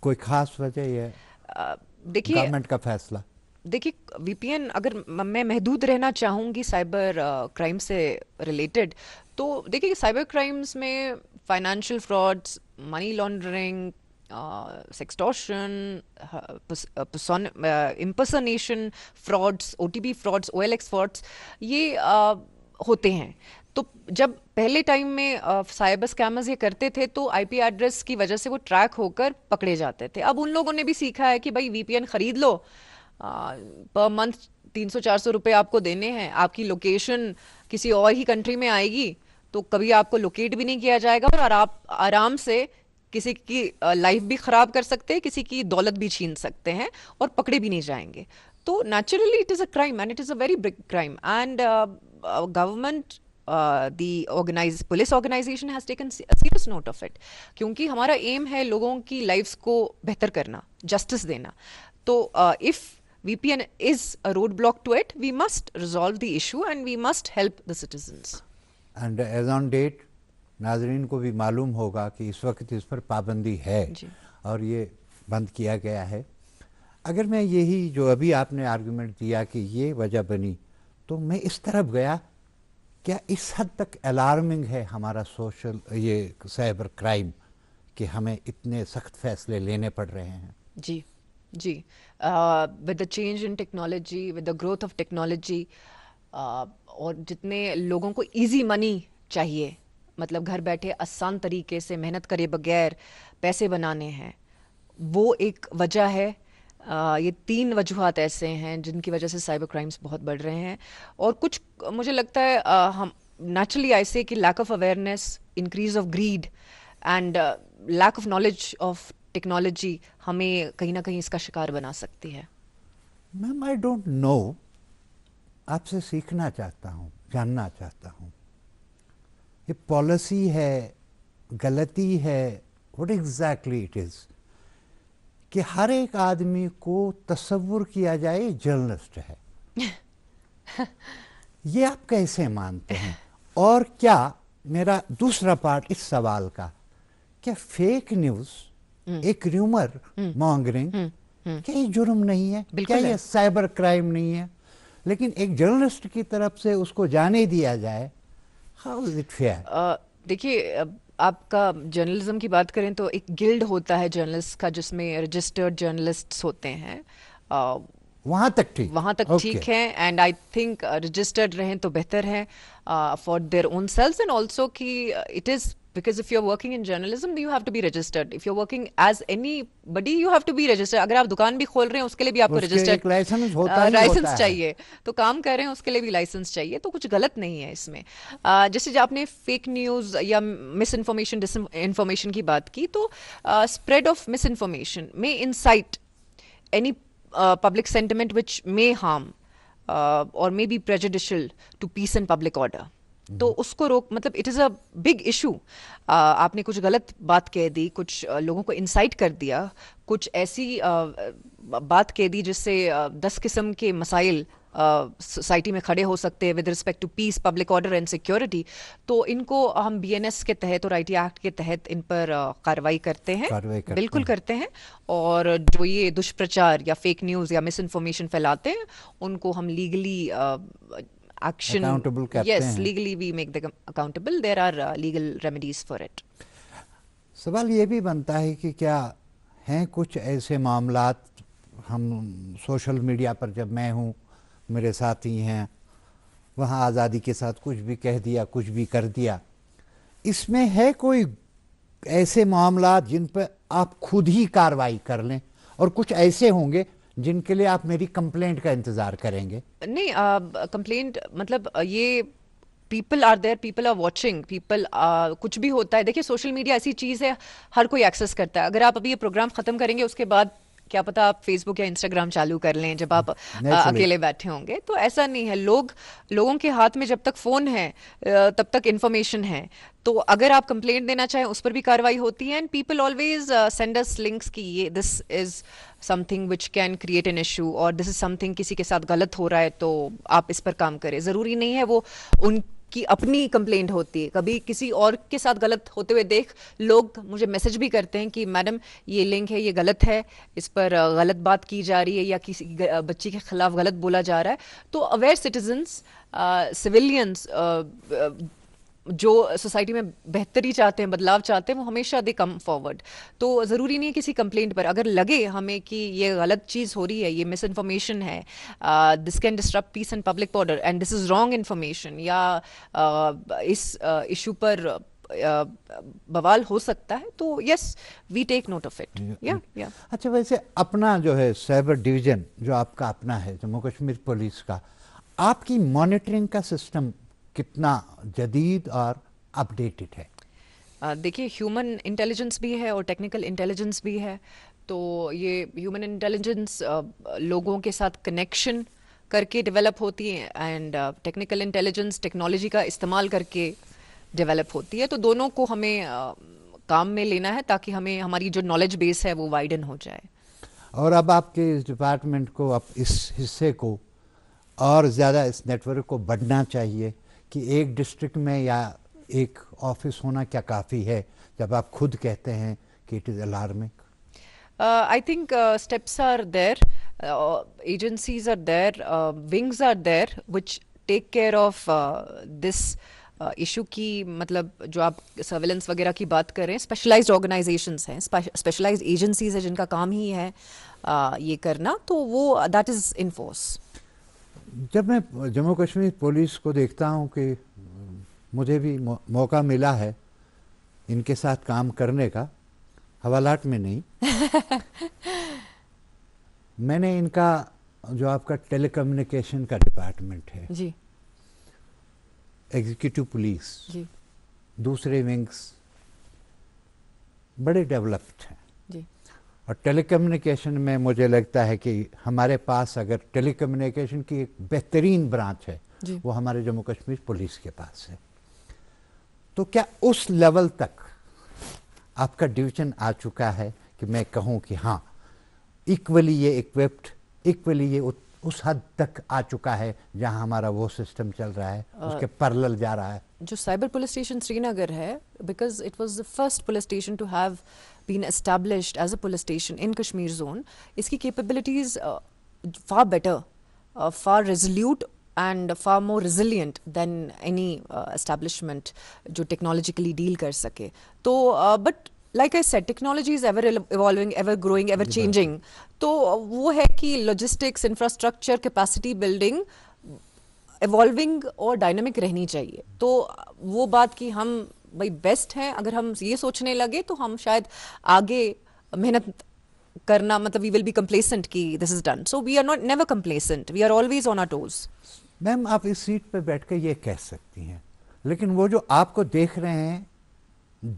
कोई खास वजह है? देखिए, गवर्नमेंट का फैसला. देखिए, वीपीएन अगर मैं महदूद रहना चाहूँगी साइबर क्राइम से रिलेटेड, तो देखिए साइबर क्राइम्स में financial frauds, money laundering, sextortion, impersonation frauds, OTP frauds, OLX frauds, ये होते हैं. तो जब पहले टाइम में साइबर स्कैमर्स ये करते थे तो आईपी एड्रेस की वजह से वो ट्रैक होकर पकड़े जाते थे. अब उन लोगों ने भी सीखा है कि भाई वीपीएन खरीद लो, पर मंथ 300-400 रुपए आपको देने हैं, आपकी लोकेशन किसी और ही कंट्री में आएगी तो कभी आपको लोकेट भी नहीं किया जाएगा और आप आराम से किसी की लाइफ भी खराब कर सकते हैं, किसी की दौलत भी छीन सकते हैं और पकड़े भी नहीं जाएंगे. तो naturally it is a crime and it is a very big crime and government the police organization has taken a serious note of it, क्योंकि हमारा एम है लोगों की लाइफ्स को बेहतर करना, जस्टिस देना. तो if VPN is a roadblock to it, we must resolve the issue and we must help the citizens. And as on date, नाजरीन को भी मालूम होगा कि इस वक्त इस पर पाबंदी है और ये बंद किया गया है. अगर मैं यही जो अभी आपने आर्गुमेंट दिया कि ये वजह बनी, तो मैं इस तरफ गया, क्या इस हद तक अलार्मिंग है हमारा सोशल ये साइबर क्राइम कि हमें इतने सख्त फैसले लेने पड़ रहे हैं? जी. With the change in technology, with the growth of technology, और जितने लोगों को इजी मनी चाहिए, मतलब घर बैठे आसान तरीके से मेहनत करे बगैर पैसे बनाने हैं, वो एक वजह है. ये 3 वजूहात ऐसे हैं जिनकी वजह से साइबर क्राइम्स बहुत बढ़ रहे हैं. और कुछ मुझे लगता है हम नेचुरली ऐसे कि lack of awareness, increase of greed and lack of knowledge of technology हमें कहीं ना कहीं इसका शिकार बना सकती है. मैम, आई डोंट नो, आपसे सीखना चाहता हूँ, जानना चाहता हूँ, ये पॉलिसी है, गलती है, व्हाट एग्जैक्टली इट इज़ कि हर एक आदमी को तसव्वुर किया जाए जर्नलिस्ट है? ये आप कैसे मानते हैं? और क्या, मेरा दूसरा पार्ट इस सवाल का, क्या फेक न्यूज़, एक र्यूमर मॉन्गरिंग, क्या ये जुर्म नहीं है? क्या ये साइबर क्राइम नहीं है? लेकिन एक जर्नलिस्ट की तरफ से उसको जाने दिया जाए, हाउ इज इट फेयर? देखिए, आपका जर्नलिज्म की बात करें तो एक गिल्ड होता है जर्नलिस्ट का जिसमें रजिस्टर्ड जर्नलिस्ट्स होते हैं. वहाँ तक ठीक है. एंड आई थिंक रजिस्टर्ड रहें तो बेहतर है for their own selves and also कि it is because if you're working in journalism you have to be registered. If you're working as anybody you have to be registered. अगर आप दुकान भी खोल रहे हैं उसके लिए भी आपको रजिस्टर्ड लाइसेंस चाहिए, तो काम कर रहे हैं उसके लिए भी लाइसेंस चाहिए. तो कुछ गलत नहीं है इसमें. जैसे जो आपने फेक न्यूज़ या मिस इन्फॉर्मेशन, डिस इन्फॉर्मेशन की बात की, तो स्प्रेड ऑफ मिस इन्फॉर्मेशन में insight any public sentiment which may harm or may be prejudicial to peace and public order. तो उसको रोक, मतलब it is a big issue. आपने कुछ गलत बात कह दी, कुछ लोगों को इंसाइट कर दिया, कुछ ऐसी बात कह दी जिससे 10 किस्म के मसाइल सोसाइटी में खड़े हो सकते हैं with respect to peace, public order and security. तो इनको हम BNS के तहत और IT एक्ट के तहत इन पर कार्रवाई करते हैं, बिल्कुल करते हैं. और जो ये दुष्प्रचार या फेक न्यूज़ या मिस इन्फॉर्मेशन फैलाते हैं उनको हम legally action, yes, legally we make them accountable. There are legal remedies for it. सवाल ये भी बनता है कि क्या हैं कुछ ऐसे मामलात, हम सोशल मीडिया पर जब मैं हूँ, मेरे साथी हैं, वहाँ आज़ादी के साथ कुछ भी कह दिया, कुछ भी कर दिया, इसमें है कोई ऐसे मामलात जिन पर आप खुद ही कार्रवाई कर लें, और कुछ ऐसे होंगे जिनके लिए आप मेरी कंप्लेंट का इंतजार करेंगे? नहीं, कंप्लेंट मतलब ये people are there, people are watching, people कुछ भी होता है। देखिए सोशल मीडिया ऐसी चीज़ है, हर कोई एक्सेस करता है। अगर आप अभी ये प्रोग्राम ख़त्म करेंगे उसके बाद क्या पता आप फेसबुक या इंस्टाग्राम चालू कर लें जब आप अकेले बैठे होंगे। तो ऐसा नहीं है, लोगों के हाथ में जब तक फ़ोन है तब तक इन्फॉर्मेशन है। तो अगर आप कंप्लेंट देना चाहें उस पर भी कार्रवाई होती है। And people always send us links कि ये this is something which can create an issue, और दिस इज़ समथिंग किसी के साथ गलत हो रहा है तो आप इस पर काम करें। ज़रूरी नहीं है वो उनकी अपनी कंप्लेंट होती है, कभी किसी और के साथ गलत होते हुए देख लोग मुझे मैसेज भी करते हैं कि मैडम ये लिंक है, ये गलत है, इस पर गलत बात की जा रही है या किसी बच्ची के खिलाफ गलत बोला जा रहा है। तो अवेयर सिटीजन्स, सिविलियंस जो सोसाइटी में बेहतरी चाहते हैं, बदलाव चाहते हैं, वो हमेशा दे कम फॉरवर्ड। तो ज़रूरी नहीं है किसी कंप्लेंट पर अगर लगे हमें कि ये गलत चीज़ हो रही है, ये मिस इन्फॉर्मेशन है, this can disturb peace and public order and this is wrong information, या इस इशू पर बवाल हो सकता है, तो yes we take note of it. या अच्छा, वैसे अपना जो है साइबर डिवीजन जो आपका अपना है जम्मू कश्मीर पुलिस का, आपकी मॉनिटरिंग का सिस्टम कितना जदीद और अपडेटेड है? देखिए ह्यूमन इंटेलिजेंस भी है और टेक्निकल इंटेलिजेंस भी है। तो ये ह्यूमन इंटेलिजेंस लोगों के साथ कनेक्शन करके डेवलप होती है एंड टेक्निकल इंटेलिजेंस टेक्नोलॉजी का इस्तेमाल करके डेवलप होती है। तो दोनों को हमें काम में लेना है ताकि हमें हमारी जो नॉलेज बेस है वो वाइडन हो जाए। और अब आपके इस डिपार्टमेंट को, अब इस हिस्से को और ज़्यादा इस नेटवर्क को बढ़ना चाहिए कि एक डिस्ट्रिक्ट में या एक ऑफिस होना क्या काफ़ी है, जब आप खुद कहते हैं कि it is alarming? I think steps are there, agencies are there, wings are there which take care of this issue की। मतलब जो आप सर्वेलेंस वगैरह की बात कर रहे हैं, स्पेशलाइज्ड ऑर्गेनाइजेशंस हैं, स्पेशलाइज्ड एजेंसीज है जिनका काम ही है ये करना, तो वो दैट इज़ इन फोर्स। जब मैं जम्मू कश्मीर पुलिस को देखता हूँ कि मुझे भी मौका मिला है इनके साथ काम करने का, हवालात में नहीं मैंने इनका जो आपका टेलीकम्युनिकेशन का डिपार्टमेंट है जी, एग्जीक्यूटिव पुलिस जी, दूसरे विंग्स बड़े डेवलप्ड हैं जी, और टेलीकम्युनिकेशन में मुझे लगता है कि हमारे पास अगर टेलीकम्युनिकेशन की एक बेहतरीन ब्रांच है जी। वो हमारे जम्मू कश्मीर पुलिस के पास है। तो क्या उस लेवल तक आपका डिवीजन आ चुका है कि मैं कहूँ कि हाँ इक्वली ये इक्विप्ड, इक्वली ये उस हद तक आ चुका है जहाँ हमारा वो सिस्टम चल रहा है, उसके पैरेलल जा रहा है? जो साइबर पुलिस स्टेशन श्रीनगर है, because it was the first police station to have been established as a police station in Kashmir zone, इसकी capabilities far better, far resolute and far more resilient than any establishment जो technologically deal कर सके। तो but like I said, technology is ever evolving, ever growing, ever changing। तो वो है कि logistics, infrastructure, capacity building evolving और dynamic रहनी चाहिए। तो वो बात कि हम भाई बेस्ट हैं, अगर हम ये सोचने लगे तो हम शायद आगे मेहनत करना, मतलब we will be complacent कि this is done। So we are not never complacent, we are always on our toes। Ma'am आप इस सीट पर बैठकर ये कह सकती हैं, लेकिन वो जो आपको देख रहे हैं,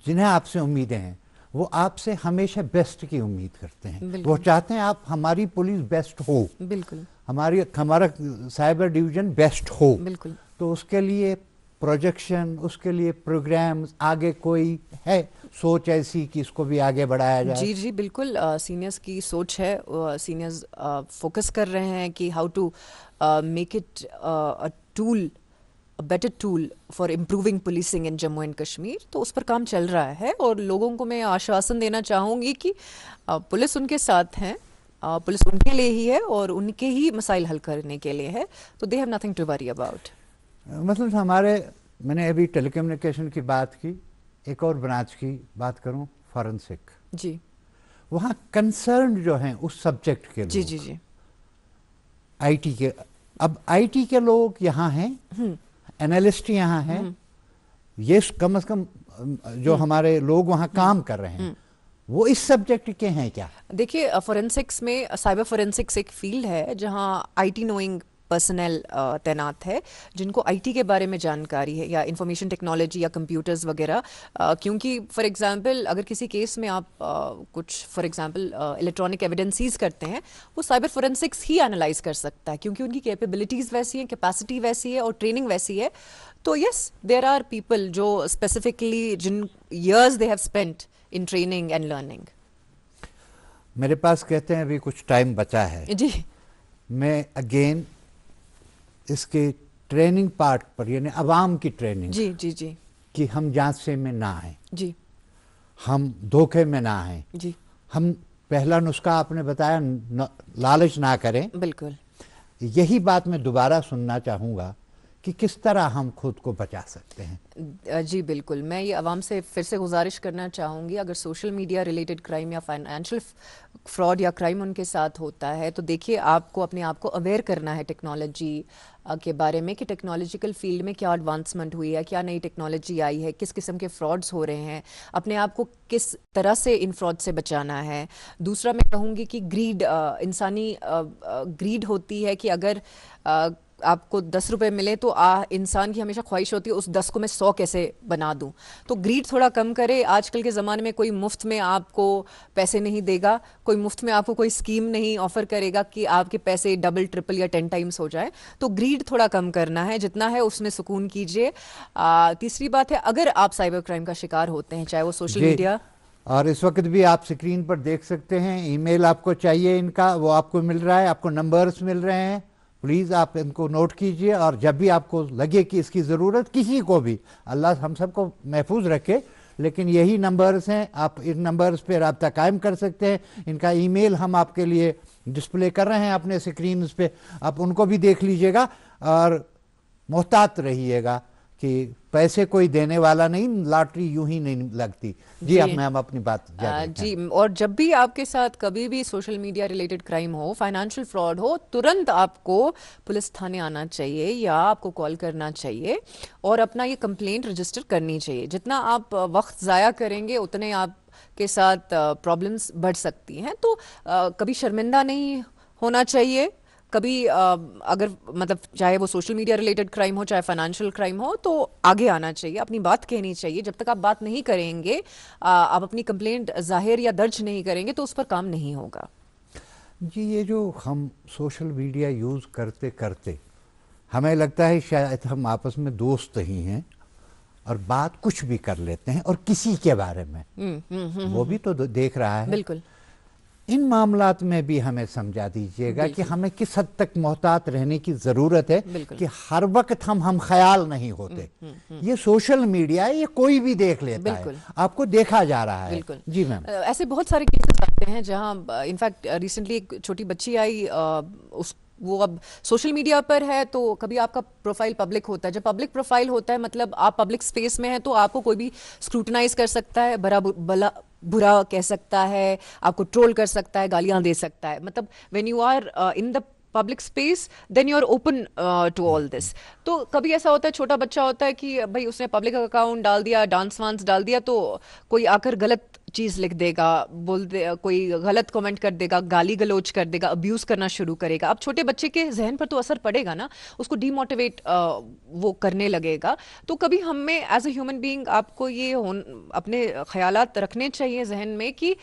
जिन्हें आपसे उम्मीदें हैं, वो आपसे हमेशा बेस्ट की उम्मीद करते हैं। वो चाहते हैं आप हमारी पुलिस बेस्ट हो, बिल्कुल, हमारा साइबर डिवीजन बेस्ट हो। बिल्कुल। तो उसके लिए प्रोजेक्शन, उसके लिए प्रोग्राम्स, आगे कोई है सोच ऐसी कि इसको भी आगे बढ़ाया जाए? जी जी बिल्कुल, सीनियर्स की सोच है, सीनियर्स फोकस कर रहे हैं कि how to make it a tool, a better tool for improving policing in Jammu and Kashmir. तो उस पर काम चल रहा है और लोगों को मैं आश्वासन देना चाहूँगी कि पुलिस उनके साथ हैं, पुलिस उनके लिए ही है और उनके ही मसाइल हल करने के लिए है। तो they have nothing to worry about. मतलब मैंने अभी टेलीकम्युनिकेशन की बात की, एक और ब्रांच की बात करूं, फॉरेंसिक। जी, वहाँ कंसर्न जो हैं उस सब्जेक्ट के लोग, जी जी जी, आईटी के, अब आईटी के लोग यहाँ हैं, एनालिस्ट यहाँ हैं, ये कम से कम जो हमारे लोग वहाँ काम कर रहे हैं वो इस सब्जेक्ट के हैं क्या? देखिए फोरेंसिक्स में, साइबर फोरेंसिक्स एक फील्ड है जहाँ आईटी नोइंग पर्सनल तैनात है जिनको आईटी के बारे में जानकारी है या इंफॉर्मेशन टेक्नोलॉजी या कंप्यूटर्स वगैरह, क्योंकि फॉर एग्जांपल अगर किसी केस में आप कुछ for example electronic evidence seize करते हैं, वो साइबर फोरेंसिक्स ही एनालाइज कर सकता है क्योंकि उनकी कैपेबिलिटीज़ वैसी हैं, कैपेसिटी वैसी है और ट्रेनिंग वैसी है। तो यस, देयर आर पीपल जो स्पेसिफिकली जिन years they have spent in training and learning. मेरे पास कहते हैं अभी कुछ टाइम बचा है जी, मैं अगेन इसके ट्रेनिंग पार्ट पर, यानी अवाम की ट्रेनिंग, जी जी जी कि हम जांचे में ना आए, जी हम धोखे में ना आए, जी, हम पहला नुस्खा आपने बताया लालच ना करें। बिल्कुल। यही बात मैं दोबारा सुनना चाहूँगा कि किस तरह हम खुद को बचा सकते हैं। जी बिल्कुल, मैं ये आवाम से फिर से गुजारिश करना चाहूँगी, अगर सोशल मीडिया रिलेटेड क्राइम या फाइनेंशियल फ्रॉड या क्राइम उनके साथ होता है तो देखिए आपको अपने आप को अवेयर करना है टेक्नोलॉजी के बारे में कि टेक्नोलॉजिकल फील्ड में क्या एडवांसमेंट हुई है, क्या नई टेक्नोलॉजी आई है, किस किस्म के फ्रॉड्स हो रहे हैं, अपने आप को किस तरह से इन फ्रॉड से बचाना है। दूसरा मैं कहूँगी कि ग्रीड, इंसानी ग्रीड होती है कि अगर आपको 10 रुपए मिले तो इंसान की हमेशा ख्वाहिश होती है उस 10 को मैं 100 कैसे बना दूं। तो ग्रीड थोड़ा कम करे। आजकल के ज़माने में कोई मुफ्त में आपको पैसे नहीं देगा, कोई मुफ्त में आपको कोई स्कीम नहीं ऑफर करेगा कि आपके पैसे डबल ट्रिपल या 10 टाइम्स हो जाए। तो ग्रीड थोड़ा कम करना है, जितना है उसमें सुकून कीजिए। तीसरी बात है, अगर आप साइबर क्राइम का शिकार होते हैं, चाहे वो सोशल मीडिया, और इस वक्त भी आप स्क्रीन पर देख सकते हैं ईमेल आपको चाहिए इनका, वो आपको मिल रहा है, आपको नंबर्स मिल रहे हैं, प्लीज़ आप इनको नोट कीजिए। और जब भी आपको लगे कि इसकी ज़रूरत किसी को भी, अल्लाह हम सबको महफूज रखे, लेकिन यही नंबर्स हैं, आप इन नंबर्स पे रब्ता कायम कर सकते हैं। इनका ईमेल हम आपके लिए डिस्प्ले कर रहे हैं अपने स्क्रीन पे, आप उनको भी देख लीजिएगा और मोहतात रहिएगा कि पैसे कोई देने वाला नहीं, लॉटरी यूं ही नहीं लगती। जी अब मैं अपनी बात जी। और जब भी आपके साथ कभी भी सोशल मीडिया रिलेटेड क्राइम हो, फाइनेंशियल फ्रॉड हो, तुरंत आपको पुलिस थाने आना चाहिए या आपको कॉल करना चाहिए और अपना ये कंप्लेंट रजिस्टर करनी चाहिए। जितना आप वक्त ज़ाया करेंगे उतने आपके साथ प्रॉब्लम्स बढ़ सकती हैं। तो कभी शर्मिंदा नहीं होना चाहिए, कभी अगर मतलब चाहे वो सोशल मीडिया रिलेटेड क्राइम हो, चाहे फाइनेंशियल क्राइम हो, तो आगे आना चाहिए, अपनी बात कहनी चाहिए। जब तक आप बात नहीं करेंगे, आप अपनी कंप्लेंट जाहिर या दर्ज नहीं करेंगे तो उस पर काम नहीं होगा। जी, ये जो हम सोशल मीडिया यूज़ करते करते हमें लगता है शायद हम आपस में दोस्त ही हैं और बात कुछ भी कर लेते हैं, और किसी के बारे में वो भी तो देख रहा है। बिल्कुल। इन मामलात में भी हमें समझा दीजिएगा कि हमें किस हद तक मोहतात रहने की ज़रूरत है कि हर वक्त हम ख्याल नहीं होते। ये सोशल मीडिया है, ये कोई भी देख लेता है, आपको देखा जा रहा है। जी मैम, ऐसे बहुत सारे केसेस आते हैं जहां इनफैक्ट रिसेंटली एक छोटी बच्ची आई, वो अब सोशल मीडिया पर है तो कभी आपका प्रोफाइल पब्लिक होता है। जब पब्लिक प्रोफाइल होता है मतलब आप पब्लिक स्पेस में हैं, तो आपको कोई भी स्क्रूटनाइज कर सकता है, बुरा कह सकता है, आपको ट्रोल कर सकता है, गालियां दे सकता है। मतलब when you are in the public space then you are open to all this. तो कभी ऐसा होता है, छोटा बच्चा होता है कि भाई उसने पब्लिक अकाउंट डाल दिया, डांस वांस डाल दिया, तो कोई आकर गलत चीज़ लिख देगा, बोल दे, कोई गलत कमेंट कर देगा, गाली गलोच कर देगा, अब्यूज़ करना शुरू करेगा। अब छोटे बच्चे के जहन पर तो असर पड़ेगा ना, उसको डीमोटिवेट वो करने लगेगा। तो कभी हमें एज ए ह्यूमन बीइंग आपको ये अपने ख्यालात रखने चाहिए जहन में कि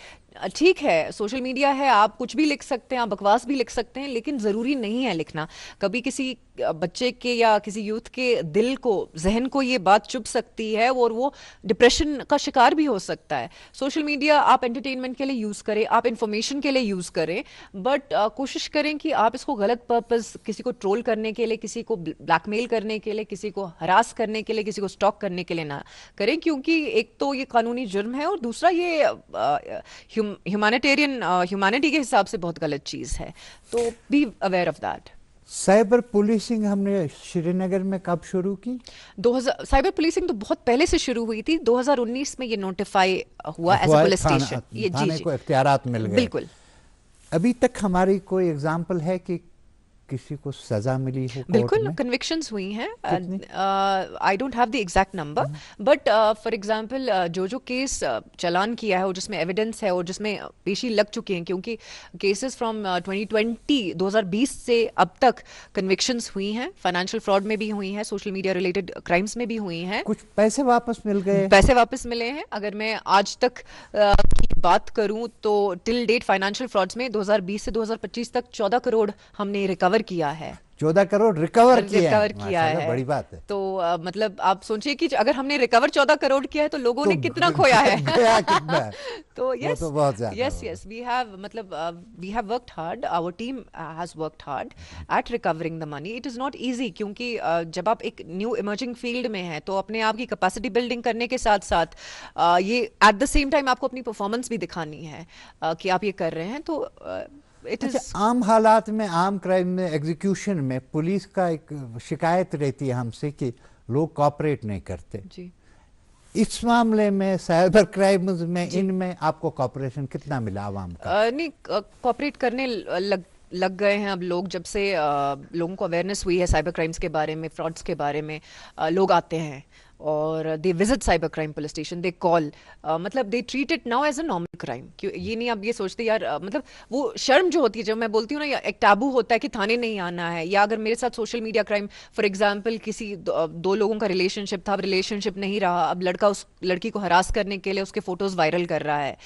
ठीक है सोशल मीडिया है, आप कुछ भी लिख सकते हैं, आप बकवास भी लिख सकते हैं, लेकिन ज़रूरी नहीं है लिखना। कभी किसी बच्चे के या किसी यूथ के दिल को, जहन को ये बात चुभ सकती है और वो डिप्रेशन का शिकार भी हो सकता है। सोशल मीडिया आप एंटरटेनमेंट के लिए यूज़ करें, आप इंफॉर्मेशन के लिए यूज़ करें, बट कोशिश करें कि आप इसको गलत पर्पस, किसी को ट्रोल करने के लिए, किसी को ब्लैकमेल करने के लिए, किसी को हरास करने के लिए, किसी को स्टॉक करने के लिए ना करें, क्योंकि एक तो ये कानूनी जुर्म है और दूसरा ये ह्यूमैनिटी के हिसाब से बहुत गलत चीज़ है। तो be aware of that. Cyber policing हमने श्रीनगर में कब शुरू की? साइबर पुलिसिंग तो बहुत पहले से शुरू हुई थी। 2019 में ये नोटिफाई हुआ एज अ पुलिस स्टेशन, थाने को इख्तियारात मिल गए। बिल्कुल। अभी तक हमारी कोई एग्जांपल है कि किसी को सजा मिली हो कोर्ट बिल्कुल में? कन्विक्शंस हुई हैं. I don't have the exact number, but for example जो केस चालान किया है और जिसमें एविडेंस है और जिसमें पेशी लग चुकी हैं, क्योंकि केसेस फ्रॉम 2020 से अब तक कन्विक्शंस हुई हैं. फाइनेंशियल फ्रॉड में भी हुई हैं, सोशल मीडिया रिलेटेड क्राइम्स में भी हुई हैं. कुछ पैसे वापस मिल गए? पैसे वापस मिले हैं. अगर मैं आज तक की बात करूं तो टिल डेट फाइनेंशियल फ्रॉड्स में 2020 से 2025 तक 14 करोड़ हमने रिकवर किया है. 14 करोड़ रिकवर किया है? रिकवर किया माशाल्लाह, है. बड़ी बात है. तो मतलब आप सोचिए कि अगर हमने रिकवर 14 करोड़ किया है तो लोगों ने कितना खोया है. गया कितना है? तो वो यस, तो बहुत ज्यादा यस होगा. यस वी हैव मतलब we have worked hard, our team has worked hard at recovering the money. It is not easy, क्योंकि जब आप एक न्यू इमर्जिंग फील्ड में हैं तो अपने आप की कैपेसिटी बिल्डिंग करने के साथ साथ ये एट द सेम टाइम आपको अपनी परफॉर्मेंस भी दिखानी है कि आप ये कर रहे हैं. तो इट इज अच्छा, आम हालात में, आम क्राइम में, एग्जीक्यूशन में पुलिस का एक शिकायत रहती है हमसे कि लोग कॉपरेट नहीं करते. जी. इस मामले में, साइबर क्राइम्स में, इनमें आपको कॉपरेशन कितना मिला आवाम का? नहीं, कॉपरेट करने लग गए हैं अब लोग. जब से लोगों को अवेयरनेस हुई है साइबर क्राइम्स के बारे में, फ्रॉड्स के बारे में, लोग आते हैं और they visit cyber crime police station, they call, मतलब they treat it now as a normal crime. क्यों ये नहीं आप ये सोचते यार, मतलब वो शर्म जो होती है, जब मैं बोलती हूँ ना, एक टैबू होता है कि थाने नहीं आना है. या अगर मेरे साथ social media crime, for example किसी दो लोगों का रिलेशनशिप था, अब रिलेशनशिप नहीं रहा, अब लड़का उस लड़की को हरास करने के लिए उसके फोटोज वायरल कर रहा है,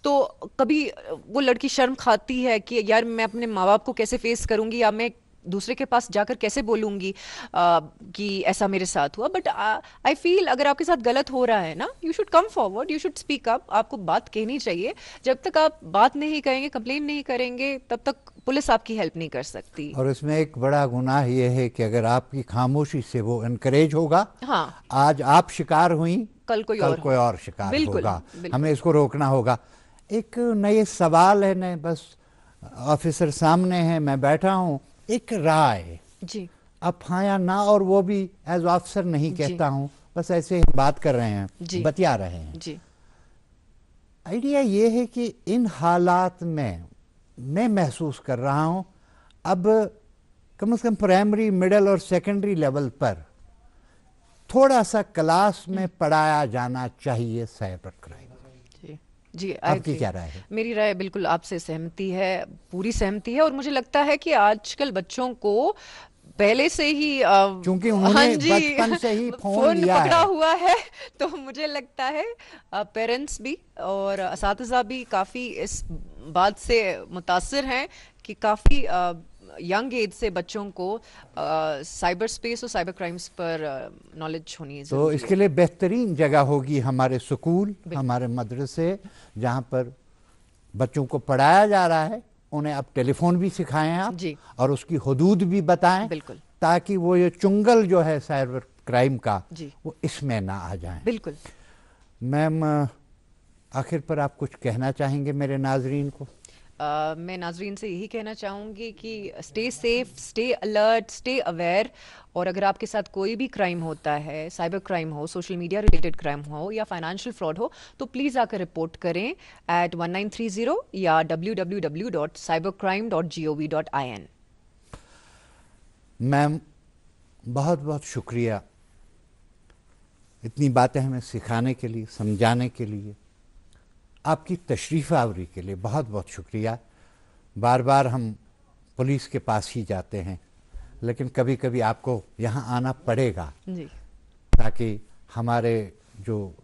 तो कभी वो लड़की शर्म खाती है कि यार मैं अपने माँ बाप को कैसे फेस करूंगी, या मैं दूसरे के पास जाकर कैसे बोलूंगी कि ऐसा मेरे साथ हुआ. बट आई फील अगर आपके साथ गलत हो रहा है ना, you should come forward, you should speak up. आपको बात कहनी चाहिए. जब तक आप बात नहीं करेंगे, कंप्लेन नहीं करेंगे, तब तक पुलिस आपकी हेल्प नहीं कर सकती. और इसमें एक बड़ा गुनाह ये है कि अगर आपकी खामोशी से वो एनकरेज होगा, हाँ, आज आप शिकार हुई, कल कोई और शिकार बिल्कुल, होगा. बिल्कुल. हमें इसको रोकना होगा. एक नए सवाल है, नहीं बस ऑफिसर सामने है, मैं बैठा हूँ, एक राय, जी, अब हाँ या ना, और वो भी एज ऑफिसर नहीं कहता हूँ, बस ऐसे ही बात कर रहे हैं, जी, बतिया रहे हैं. जी. आइडिया ये है कि इन हालात में मैं महसूस कर रहा हूँ अब कम से कम प्राइमरी, मिडिल और सेकेंडरी लेवल पर थोड़ा सा क्लास में पढ़ाया जाना चाहिए साइबर क्राइम. जी, आपकी क्या राय है? मेरी राय बिल्कुल आपसे सहमति है, पूरी सहमति है. और मुझे लगता है कि आजकल बच्चों को पहले से ही क्योंकि उन्होंने बचपन से ही फोन लिया पकड़ा है, हुआ है, तो मुझे लगता है पेरेंट्स भी और असातिज़ा भी काफ़ी इस बात से मुतासिर हैं कि काफ़ी यंग एज से बच्चों को साइबर स्पेस और साइबर क्राइम्स पर नॉलेज होनी तो ज़रूरी इसके लिए बेहतरीन जगह होगी हमारे स्कूल, हमारे मदरसे, जहाँ पर बच्चों को पढ़ाया जा रहा है. उन्हें अब टेलीफोन भी सिखाएं आप, जी. और उसकी हदूद भी बताएं, बिल्कुल, ताकि वो ये चुंगल जो है साइबर क्राइम का, जी, वो इसमें ना आ जाए. बिल्कुल. मैम, आखिर पर आप कुछ कहना चाहेंगे मेरे नाजरीन को? मैं नाजरीन से यही कहना चाहूँगी कि stay safe, stay alert, stay aware. और अगर आपके साथ कोई भी क्राइम होता है, साइबर क्राइम हो, सोशल मीडिया रिलेटेड क्राइम हो या फाइनेंशियल फ्रॉड हो, तो प्लीज़ आकर रिपोर्ट करें एट 1930 या www.cybercrime.gov.in. मैम, बहुत बहुत शुक्रिया इतनी बातें हमें सिखाने के लिए, समझाने के लिए. आपकी तशरीफ़ आवरी के लिए बहुत बहुत शुक्रिया. बार बार हम पुलिस के पास ही जाते हैं, लेकिन कभी कभी आपको यहाँ आना पड़ेगा, जी, ताकि हमारे जो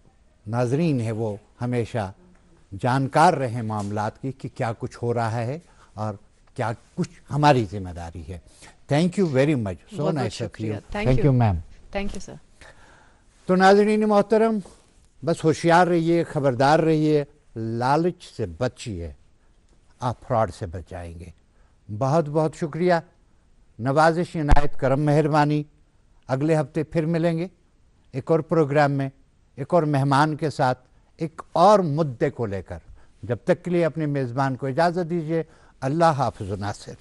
नाजरीन है वो हमेशा जानकार रहें मामलात की कि क्या कुछ हो रहा है और क्या कुछ हमारी जिम्मेदारी है. Thank you very much. So nice of you. Thank you ma'am. Thank you sir. तो नाजरीन मोहतरम, बस होशियार रहिए, खबरदार रहिए, लालच से बचिए, आप फ्रॉड से बच जाएंगे. बहुत बहुत शुक्रिया. नवाजिश, इनायत, करम, मेहरबानी. अगले हफ्ते फिर मिलेंगे एक और प्रोग्राम में, एक और मेहमान के साथ, एक और मुद्दे को लेकर. जब तक के लिए अपने मेज़बान को इजाज़त दीजिए. अल्लाह हाफ़िज़ नासिर.